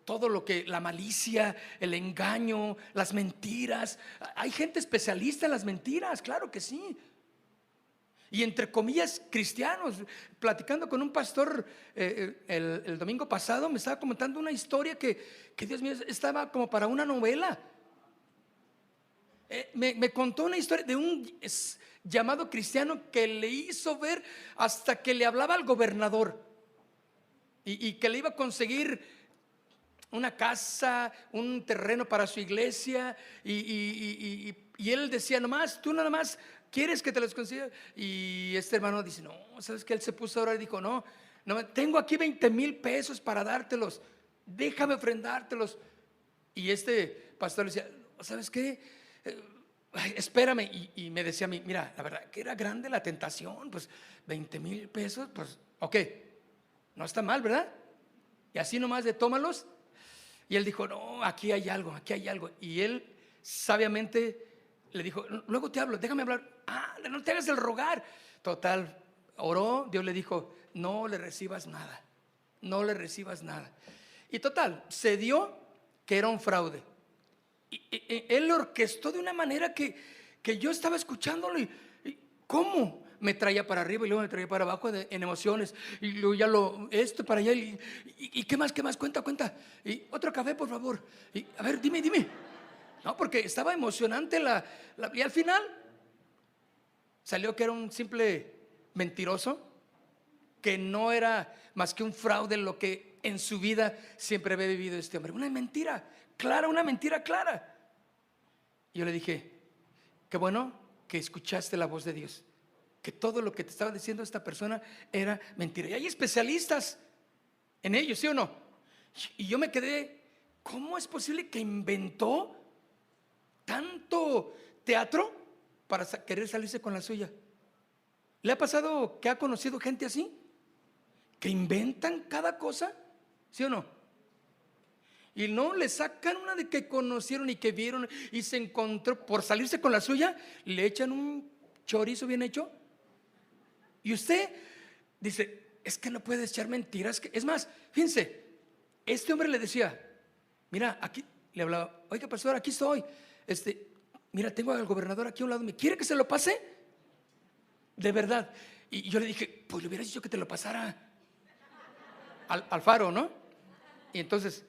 todo lo que, la malicia, el engaño, las mentiras. Hay gente especialista en las mentiras, claro que sí. Y entre comillas cristianos. Platicando con un pastor el domingo pasado, me estaba comentando una historia que Dios mío, estaba como para una novela. Me contó una historia de un llamado cristiano que le hizo ver hasta que le hablaba al gobernador y que le iba a conseguir una casa, un terreno para su iglesia y él decía, tú nada más ¿quieres que te los consiga? Y este hermano dice, no, ¿sabes qué? Él se puso a orar y dijo, no, tengo aquí 20,000 pesos para dártelos, déjame ofrendártelos. Y este pastor le decía, ¿sabes qué? Espérame. Y me decía a mí, mira, la verdad que era grande la tentación, pues 20,000 pesos, pues ok, no está mal, ¿verdad? Y así nomás de tómalos. Y él dijo, no, aquí hay algo. Y él sabiamente le dijo, luego te hablo, déjame hablar. No te hagas el rogar. Total, oró, Dios le dijo, no le recibas nada. Y total, se dio que era un fraude. Y él lo orquestó de una manera que yo estaba escuchándolo y ¿cómo? me traía para arriba y luego me traía para abajo en emociones. Y luego ya esto para allá. ¿Y qué más? ¿Qué más? Cuenta. Y otro café, por favor. Y, a ver, dime. No, porque estaba emocionante y al final salió que era un simple mentiroso, que no era más que un fraude lo que en su vida siempre había vivido este hombre. Una mentira clara. Y yo le dije, qué bueno que escuchaste la voz de Dios, que todo lo que te estaba diciendo esta persona era mentira. Y hay especialistas en ello, ¿sí o no? Y yo me quedé, ¿cómo es posible que inventó tanto teatro para querer salirse con la suya? ¿Le ha pasado que ha conocido gente así? Que inventan cada cosa, ¿sí o no? Y no le sacan una de que conocieron y que vieron y se encontró, por salirse con la suya, le echan un chorizo bien hecho. Y usted dice, es que no puede echar mentiras. Es más, fíjense, este hombre le decía, mira, aquí le hablaba, oiga pastor, aquí estoy, mira, tengo al gobernador aquí a un lado, ¿me quiere que se lo pase? De verdad. Y yo le dije, pues le hubieras dicho que te lo pasara al Faro, ¿no? Y entonces,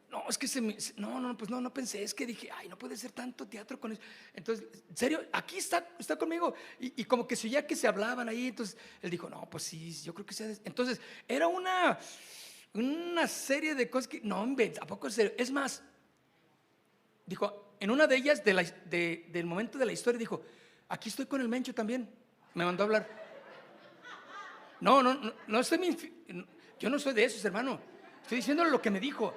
no, es que no pensé, es que dije, ay, no puede ser tanto teatro con eso. Entonces, en serio, aquí está conmigo. Y como que si ya que se hablaban ahí, entonces él dijo, no, pues sí, yo creo que sea. Entonces, era una serie de cosas que, no, ¿a poco es serio? Es más, dijo, en una de ellas, del momento de la historia, dijo, aquí estoy con el Mencho también. Me mandó a hablar. No yo no soy de esos, hermano. Estoy diciéndole lo que me dijo.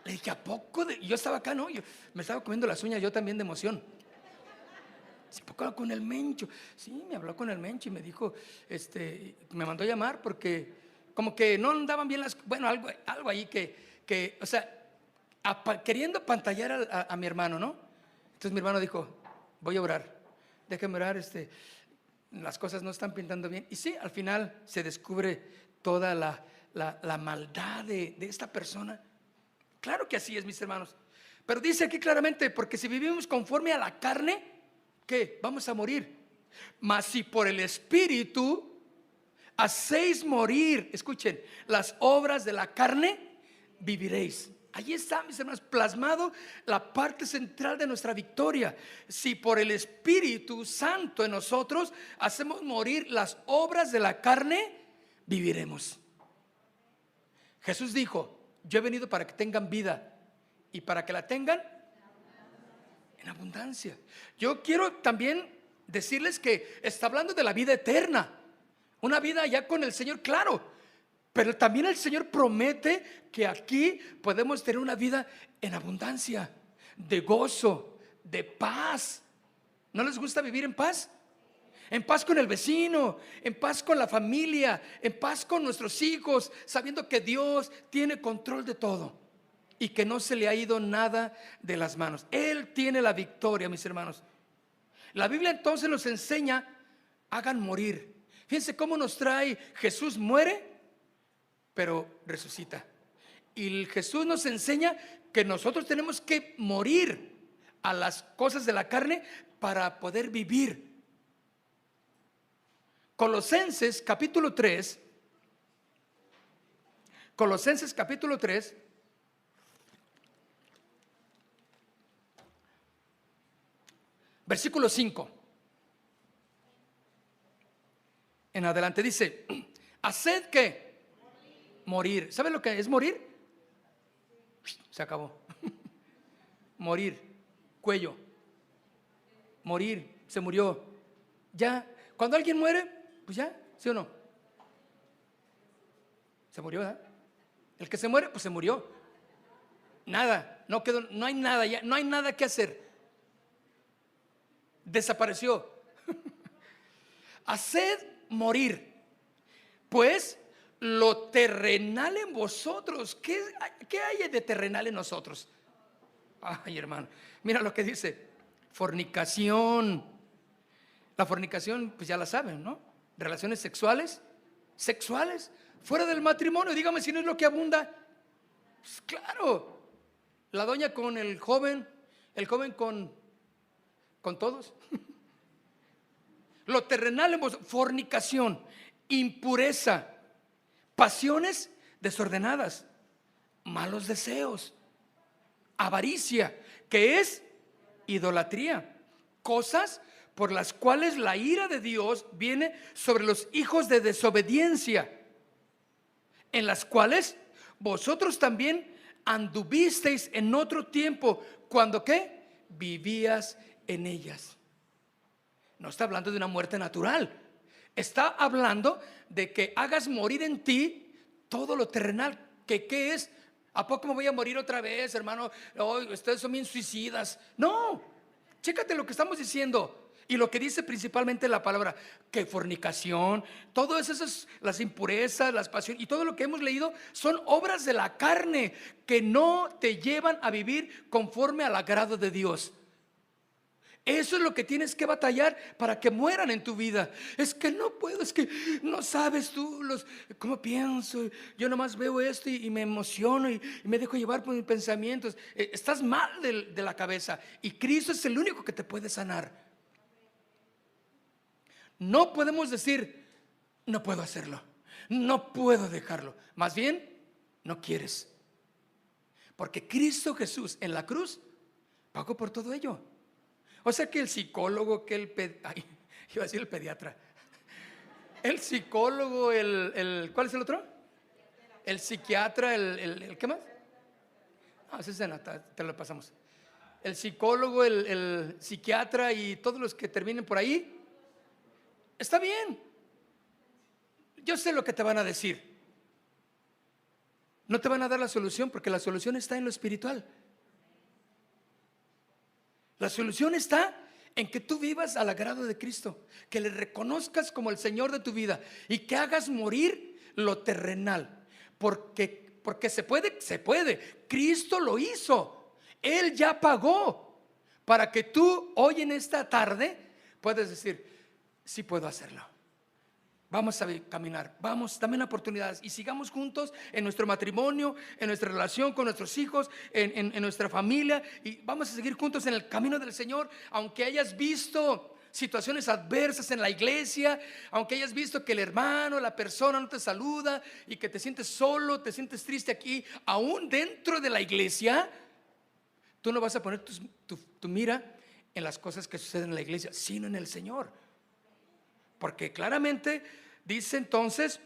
Le dije, ¿a poco? Yo estaba acá, ¿no? Yo me estaba comiendo las uñas yo también de emoción. ¿A poco con el Mencho? Sí, me habló con el Mencho y me dijo, me mandó a llamar porque como que no andaban bien bueno, algo ahí que o sea, queriendo pantallar a mi hermano, ¿no? Entonces mi hermano dijo, voy a orar, déjame orar, las cosas no están pintando bien. Y sí, al final se descubre toda la maldad de esta persona. Claro que así es, mis hermanos. Pero dice aquí claramente, porque si vivimos conforme a la carne, ¿qué? Vamos a morir. Mas si por el Espíritu hacéis morir, escuchen, las obras de la carne, viviréis. Allí está, mis hermanos, plasmado la parte central de nuestra victoria. Si por el Espíritu Santo en nosotros hacemos morir las obras de la carne, viviremos. Jesús dijo, yo he venido para que tengan vida y para que la tengan en abundancia. Yo quiero también decirles que está hablando de la vida eterna, una vida ya con el Señor, claro, pero también el Señor promete que aquí podemos tener una vida en abundancia, de gozo, de paz. ¿No les gusta vivir en paz? En paz con el vecino, en paz con la familia, en paz con nuestros hijos, sabiendo que Dios tiene control de todo y que no se le ha ido nada de las manos. Él tiene la victoria, mis hermanos. La Biblia entonces nos enseña, hagan morir. Fíjense cómo nos trae, Jesús muere, pero resucita. Y Jesús nos enseña que nosotros tenemos que morir a las cosas de la carne para poder vivir. Colosenses capítulo 3, versículo 5 en adelante dice, haced que morir. ¿Saben lo que es morir? Se acabó. Morir, cuello. Morir, se murió. Ya, cuando alguien muere, pues ya, ¿sí o no? Se murió, ¿verdad? El que se muere, pues se murió. Nada, no quedó, no hay nada ya, no hay nada que hacer. Desapareció. Haced morir, pues, lo terrenal en vosotros. ¿Qué hay de terrenal en nosotros? Ay, hermano, mira lo que dice: fornicación. La fornicación, pues ya la saben, ¿no? Relaciones sexuales fuera del matrimonio. Dígame si no es lo que abunda. Pues claro, la doña con el joven con todos. Lo terrenal en vosotros: fornicación, impureza, pasiones desordenadas, malos deseos, avaricia, que es idolatría, cosas por las cuales la ira de Dios viene sobre los hijos de desobediencia, en las cuales vosotros también anduvisteis en otro tiempo, cuando ¿qué? Vivías en ellas. No está hablando de una muerte natural, está hablando de que hagas morir en ti todo lo terrenal. ¿Que qué es? ¿A poco me voy a morir otra vez, hermano? Oh, ustedes son bien suicidas. No, chécate lo que estamos diciendo. Y lo que dice principalmente la palabra, que fornicación, todas esas, las impurezas, las pasiones y todo lo que hemos leído son obras de la carne que no te llevan a vivir conforme al agrado de Dios. Eso es lo que tienes que batallar para que mueran en tu vida. Es que no puedo, es que no sabes tú cómo pienso. Yo nomás veo esto y me emociono y me dejo llevar por mis pensamientos. Estás mal de la cabeza y Cristo es el único que te puede sanar. No podemos decir, no puedo hacerlo, no puedo dejarlo. Más bien, no quieres. Porque Cristo Jesús en la cruz pagó por todo ello. O sea que el psicólogo, que iba a decir el pediatra, el psicólogo, ¿cuál es el otro? El psiquiatra, ¿qué más? Esa escena, te lo pasamos. El psicólogo, el psiquiatra y todos los que terminen por ahí. Está bien, yo sé lo que te van a decir. No te van a dar la solución, porque la solución está en lo espiritual. La solución está en que tú vivas al agrado de Cristo, que le reconozcas como el Señor de tu vida y que hagas morir lo terrenal. Porque se puede. Cristo lo hizo. Él ya pagó para que tú hoy en esta tarde puedas decir: sí puedo hacerlo. Vamos a caminar, vamos, dame oportunidades y sigamos juntos en nuestro matrimonio, en nuestra relación con nuestros hijos, en nuestra familia, y vamos a seguir juntos en el camino del Señor. Aunque hayas visto situaciones adversas en la iglesia, aunque hayas visto que el hermano, la persona no te saluda y que te sientes solo, te sientes triste aquí, aún dentro de la iglesia, tú no vas a poner tu mira en las cosas que suceden en la iglesia, sino en el Señor. Porque claramente dice entonces: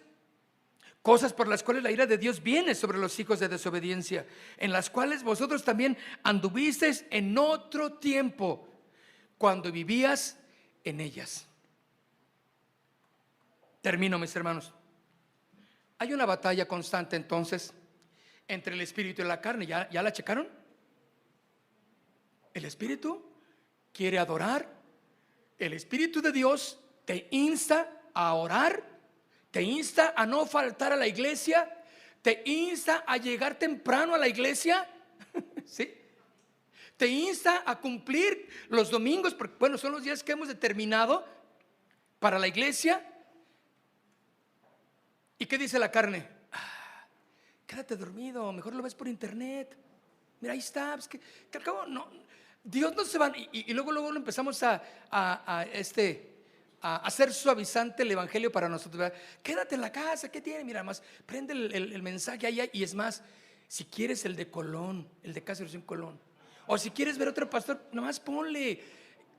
cosas por las cuales la ira de Dios viene sobre los hijos de desobediencia, en las cuales vosotros también anduvisteis en otro tiempo, cuando vivías en ellas. Termino, mis hermanos. Hay una batalla constante entonces entre el espíritu y la carne. ¿Ya la checaron? El espíritu quiere adorar. El espíritu de Dios te insta a orar, te insta a no faltar a la iglesia, te insta a llegar temprano a la iglesia, ¿sí? Te insta a cumplir los domingos, porque bueno, son los días que hemos determinado para la iglesia. ¿Y qué dice la carne? Quédate dormido, mejor lo ves por internet. Mira, ahí está, pues que al cabo no, Dios no se va. Y luego lo empezamos a hacer suavizante el evangelio para nosotros, ¿verdad? Quédate en la casa, ¿qué tiene? Mira, más prende el mensaje ahí. Y es más, si quieres el de Colón, el de Casa de Colón, o si quieres ver otro pastor, nomás ponle.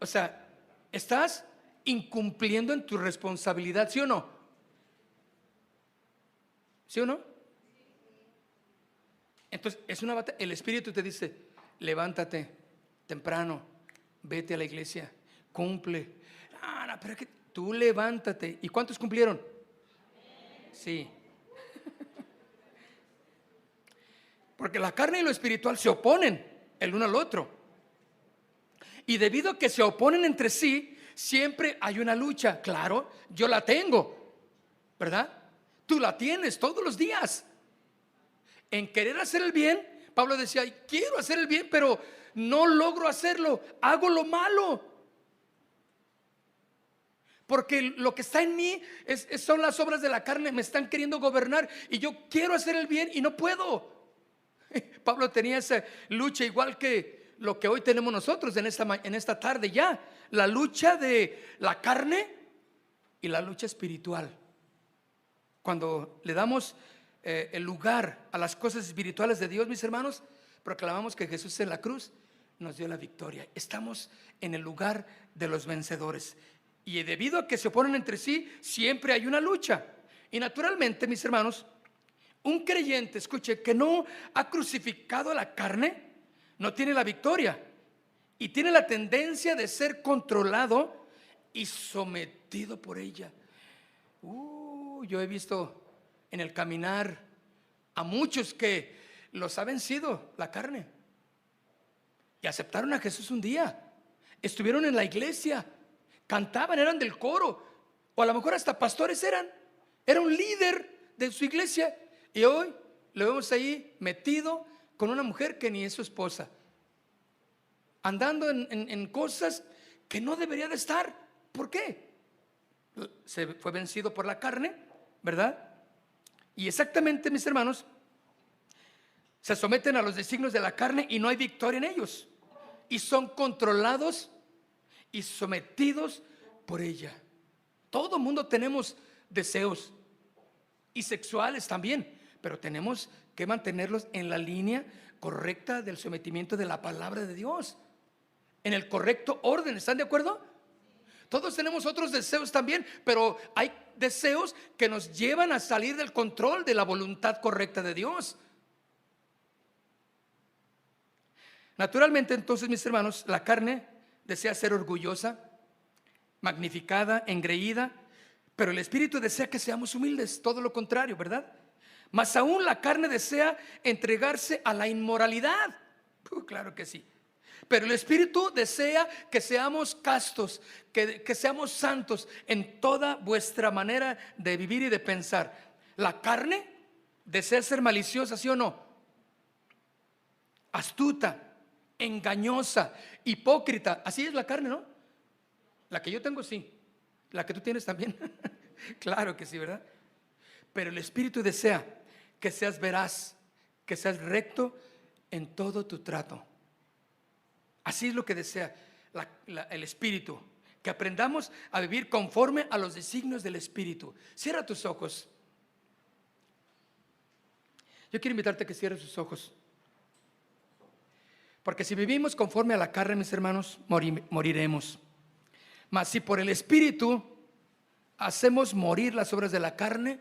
O sea, estás incumpliendo en tu responsabilidad, ¿sí o no? ¿Sí o no? Entonces es una batalla. El Espíritu te dice: levántate temprano, vete a la iglesia, cumple. No, pero es que tú levántate. ¿Y cuántos cumplieron? Sí. Porque la carne y lo espiritual se oponen el uno al otro. Y debido a que se oponen entre sí, siempre hay una lucha. Claro, yo la tengo, ¿verdad? Tú la tienes todos los días. En querer hacer el bien, Pablo decía: quiero hacer el bien, pero no logro hacerlo, hago lo malo. Porque lo que está en mí son las obras de la carne, me están queriendo gobernar y yo quiero hacer el bien y no puedo. Pablo tenía esa lucha, igual que lo que hoy tenemos nosotros en esta tarde ya. La lucha de la carne y la lucha espiritual. Cuando le damos el lugar a las cosas espirituales de Dios, mis hermanos, proclamamos que Jesús en la cruz nos dio la victoria. Estamos en el lugar de los vencedores. Y debido a que se oponen entre sí, siempre hay una lucha. Y naturalmente, mis hermanos, un creyente, escuche, que no ha crucificado la carne, no tiene la victoria y tiene la tendencia de ser controlado y sometido por ella. Yo he visto en el caminar a muchos que los ha vencido la carne y aceptaron a Jesús un día, estuvieron en la iglesia, cantaban, eran del coro, o a lo mejor hasta pastores era un líder de su iglesia, y hoy lo vemos ahí metido con una mujer que ni es su esposa, andando en cosas que no debería de estar. ¿Por qué? Se fue vencido por la carne, ¿verdad? Y exactamente, mis hermanos, se someten a los designios de la carne y no hay victoria en ellos, y son controlados y sometidos por ella. Todo mundo tenemos deseos, y sexuales también, pero tenemos que mantenerlos en la línea correcta del sometimiento de la palabra de Dios, en el correcto orden. ¿Están de acuerdo? Todos tenemos otros deseos también, pero hay deseos que nos llevan a salir del control de la voluntad correcta de Dios. Naturalmente, entonces, mis hermanos, la carne desea ser orgullosa, magnificada, engreída, pero el Espíritu desea que seamos humildes, todo lo contrario, ¿verdad? Más aún la carne desea entregarse a la inmoralidad. Claro que sí. Pero el Espíritu desea que seamos castos, que seamos santos en toda vuestra manera de vivir y de pensar. La carne desea ser maliciosa, ¿sí o no? Astuta, engañosa, hipócrita. Así es la carne, ¿no? La que yo tengo, sí. La que tú tienes también. Claro que sí, ¿verdad? Pero el Espíritu desea que seas veraz, que seas recto en todo tu trato. Así es lo que desea el Espíritu, que aprendamos a vivir conforme a los designios del Espíritu. Cierra tus ojos. Yo quiero invitarte a que cierres tus ojos, porque si vivimos conforme a la carne, mis hermanos, moriremos. Mas si por el Espíritu hacemos morir las obras de la carne,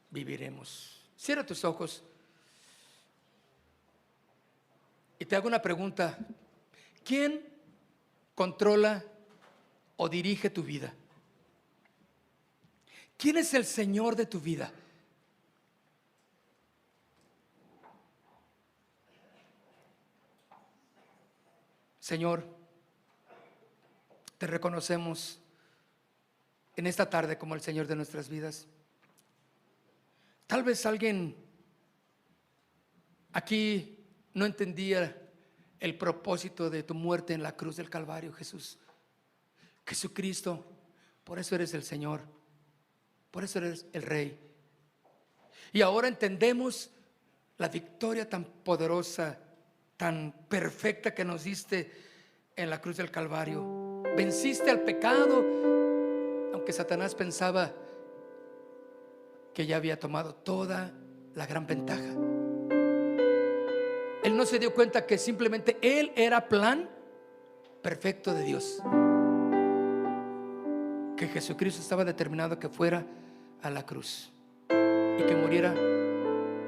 viviremos. Cierra tus ojos y te hago una pregunta. ¿Quién controla o dirige tu vida? ¿Quién es el Señor de tu vida? Señor, te reconocemos en esta tarde como el Señor de nuestras vidas. Tal vez alguien aquí no entendía el propósito de tu muerte en la cruz del Calvario, Jesús. Jesucristo, por eso eres el Señor, por eso eres el Rey. Y ahora entendemos la victoria tan poderosa, tan perfecta que nos diste en la cruz del Calvario. Venciste al pecado, aunque Satanás pensaba que ya había tomado toda la gran ventaja. Él no se dio cuenta que simplemente él era plan perfecto de Dios, que Jesucristo estaba determinado que fuera a la cruz y que muriera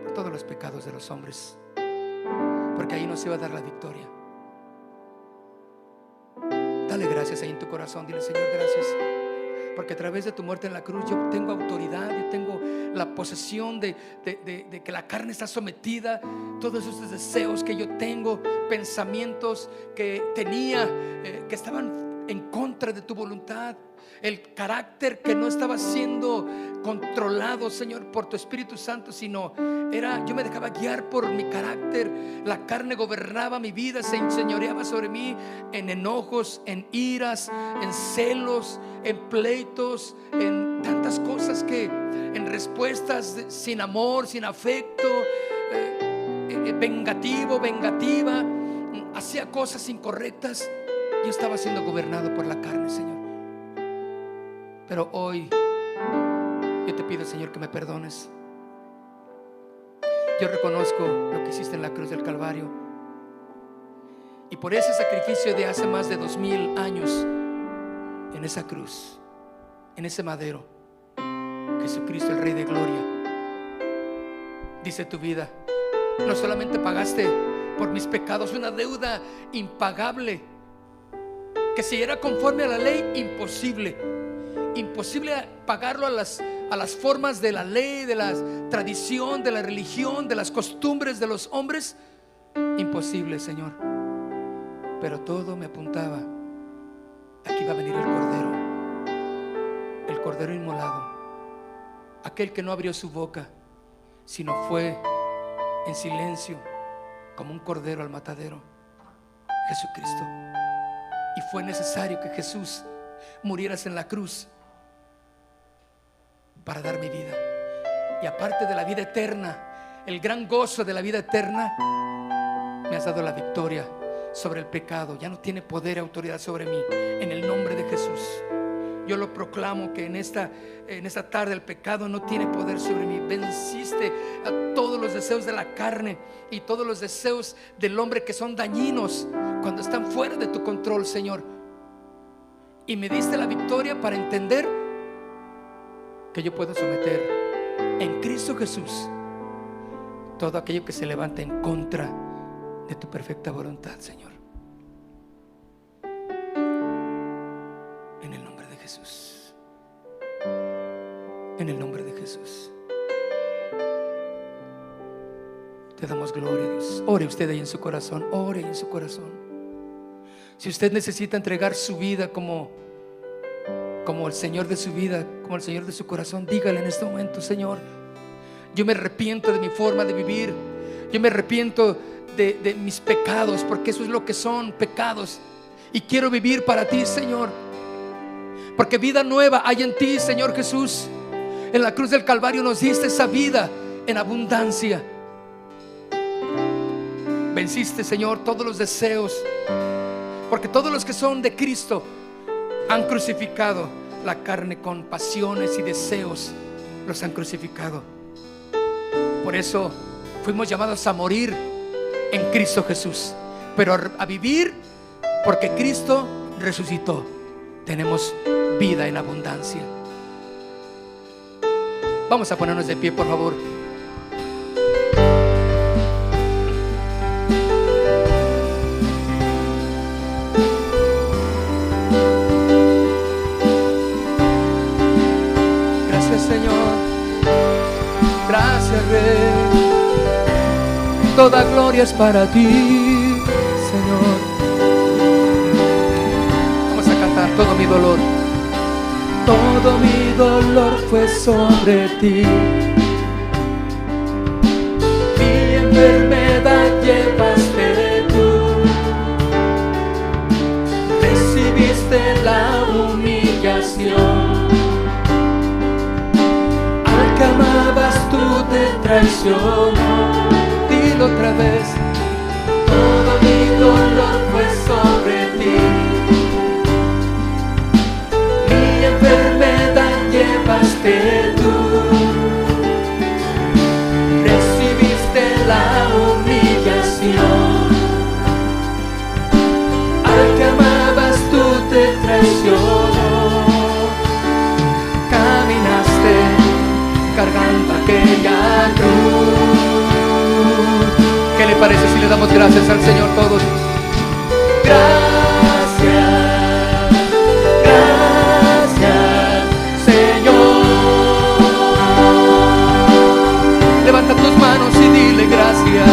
por todos los pecados de los hombres, porque ahí nos iba a dar la victoria. Dale gracias ahí en tu corazón. Dile: Señor, gracias, porque a través de tu muerte en la cruz yo tengo autoridad, yo tengo la posesión de que la carne está sometida. Todos esos deseos que yo tengo, pensamientos que tenía, que estaban en contra de tu voluntad, el carácter que no estaba siendo controlado, Señor, por tu Espíritu Santo, sino yo me dejaba guiar por mi carácter. La carne gobernaba mi vida, se enseñoreaba sobre mí en enojos, en iras, en celos, en pleitos, en tantas cosas que, en respuestas sin amor, sin afecto, vengativa, hacía cosas incorrectas. Yo estaba siendo gobernado por la carne, Señor. Pero hoy yo te pido, Señor, que me perdones. Yo reconozco lo que hiciste en la cruz del Calvario, y por ese sacrificio de hace más de 2000 años, en esa cruz, en ese madero, Jesucristo, el Rey de Gloria, dice tu vida, no solamente pagaste por mis pecados una deuda impagable, que si era conforme a la ley, imposible pagarlo a las formas de la ley, de la tradición, de la religión, de las costumbres de los hombres. Imposible, Señor. Pero todo me apuntaba a que iba a venir el Cordero inmolado, aquel que no abrió su boca, sino fue en silencio como un cordero al matadero, Jesucristo. Y fue necesario que Jesús murieras en la cruz para dar mi vida. Y aparte de la vida eterna, el gran gozo de la vida eterna, me has dado la victoria sobre el pecado. Ya no tiene poder y autoridad sobre mí. En el nombre de Jesús, yo lo proclamo, que en esta tarde el pecado no tiene poder sobre mí. Venciste a todos los deseos de la carne y todos los deseos del hombre que son dañinos cuando están fuera de tu control, Señor. Y me diste la victoria para entender que yo puedo someter en Cristo Jesús todo aquello que se levanta en contra de tu perfecta voluntad, Señor. En el nombre de Jesús. En el nombre de Jesús. Te damos gloria, Dios. Ore usted ahí en su corazón. Ore en su corazón. Si usted necesita entregar su vida como el Señor de su vida, como el Señor de su corazón, dígale en este momento: Señor, yo me arrepiento de mi forma de vivir. Yo me arrepiento de mis pecados, porque eso es lo que son, pecados. Y quiero vivir para ti, Señor, porque vida nueva hay en ti, Señor Jesús. En la cruz del Calvario nos diste esa vida en abundancia. Venciste, Señor, todos los deseos, porque todos los que son de Cristo han crucificado la carne con pasiones y deseos. Los han crucificado. Por eso fuimos llamados a morir en Cristo Jesús, pero a vivir, porque Cristo resucitó. Tenemos vida en abundancia. Vamos a ponernos de pie, por favor. Gracias, Señor. Gracias, Rey. Toda gloria es para ti, Señor. Vamos a cantar. Todo mi dolor fue sobre ti. Mi enfermedad llevaste tú. Recibiste la humillación. Al que amabas tú te traicionó. Dilo otra vez. Todo mi dolor fue sobre ti. Mi enfermedad llevaste tú. Recibiste la humillación. Al que amabas tú te traicionó. Caminaste cargando aquella cruz. ¿Qué le parece si le damos gracias al Señor todos? Gracias, gracias, Señor. Levanta tus manos y dile gracias.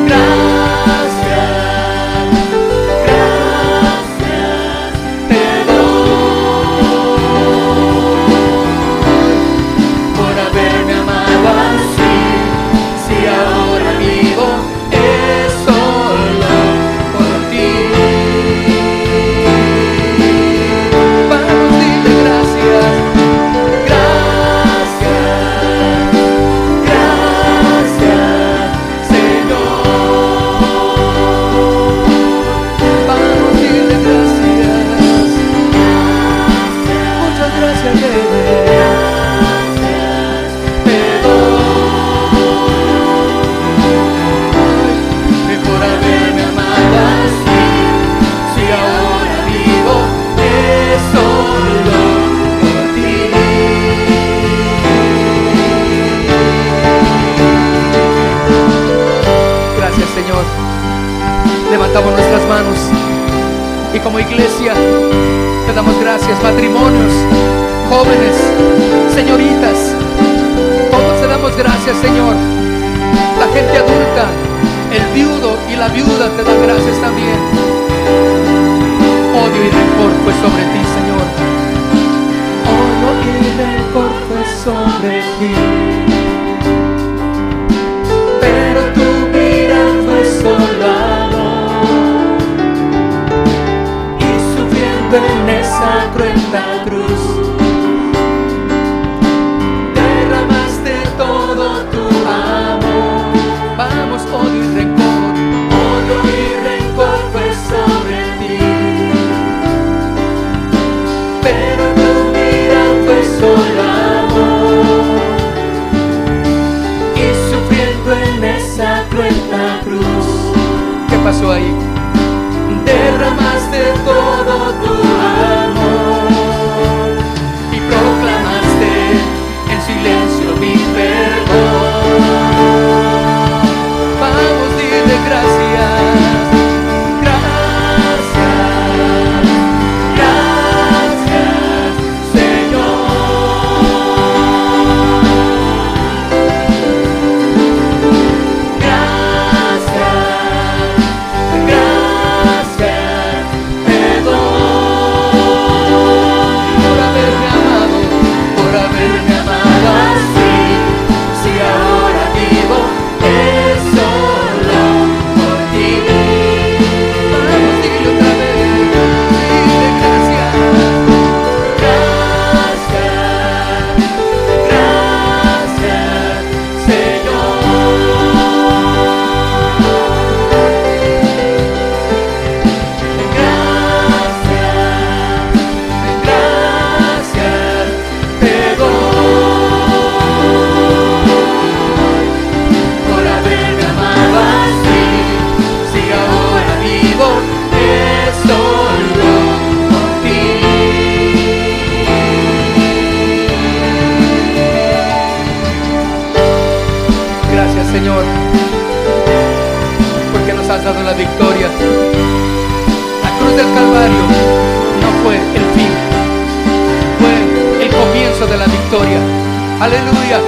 Gracias, gracias, te doy por haberme amado así. Si ahora vivo es solo Levantamos nuestras manos y como iglesia te damos gracias. Matrimonios, jóvenes, señoritas, todos te damos gracias, Señor. La gente adulta, el viudo y la viuda te dan gracias también. Odio y rencor fue sobre ti, Señor. Odio y rencor fue sobre ti, pero tu mirada fue solo amor. Y sufriendo en esa cruenta cruz, derramaste todo tu amor. Vamos, odio y rencor. Odio y rencor fue sobre ti, pero tu mirada fue solo amor. Y sufriendo en esa cruenta cruz, ¿qué pasó ahí? Derramaste todo tu amor y proclamaste en silencio mi perdón. Vamos, dile gracias, gracias, gracias, Señor. Gracias, gracias, te doy por haberme amado así. Si ahora vivo es solo por ti. Vamos, dile otra vez, dile gracias, gracias, gracias, Señor. Gracias, te doy por haberme amado así. Si ahora vivo es solo por ti. Gracias, Señor, porque nos has dado la victoria. La cruz del Calvario no fue el fin, fue el comienzo de la victoria. Aleluya.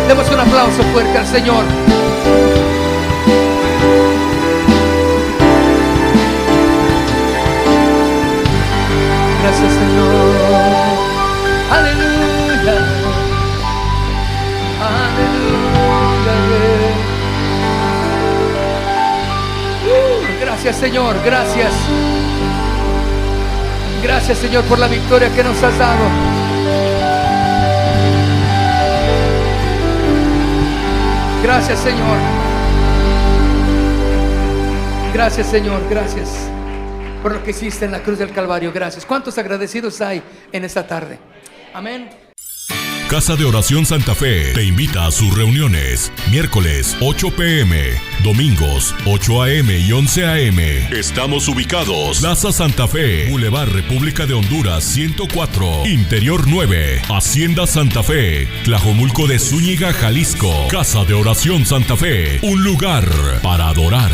Demos un aplauso fuerte al Señor. Gracias, Señor. Aleluya. Aleluya. Gracias, Señor. Gracias. Gracias, Señor, por la victoria que nos has dado. Gracias, Señor. Gracias, Señor. Gracias por lo que hiciste en la cruz del Calvario. Gracias. ¿Cuántos agradecidos hay en esta tarde? Amén. Casa de Oración Santa Fe te invita a sus reuniones. Miércoles 8 p.m, domingos 8 a.m. y 11 a.m. Estamos ubicados: Plaza Santa Fe, Boulevard República de Honduras 104, Interior 9, Hacienda Santa Fe, Tlajomulco de Zúñiga, Jalisco. Casa de Oración Santa Fe, un lugar para adorar.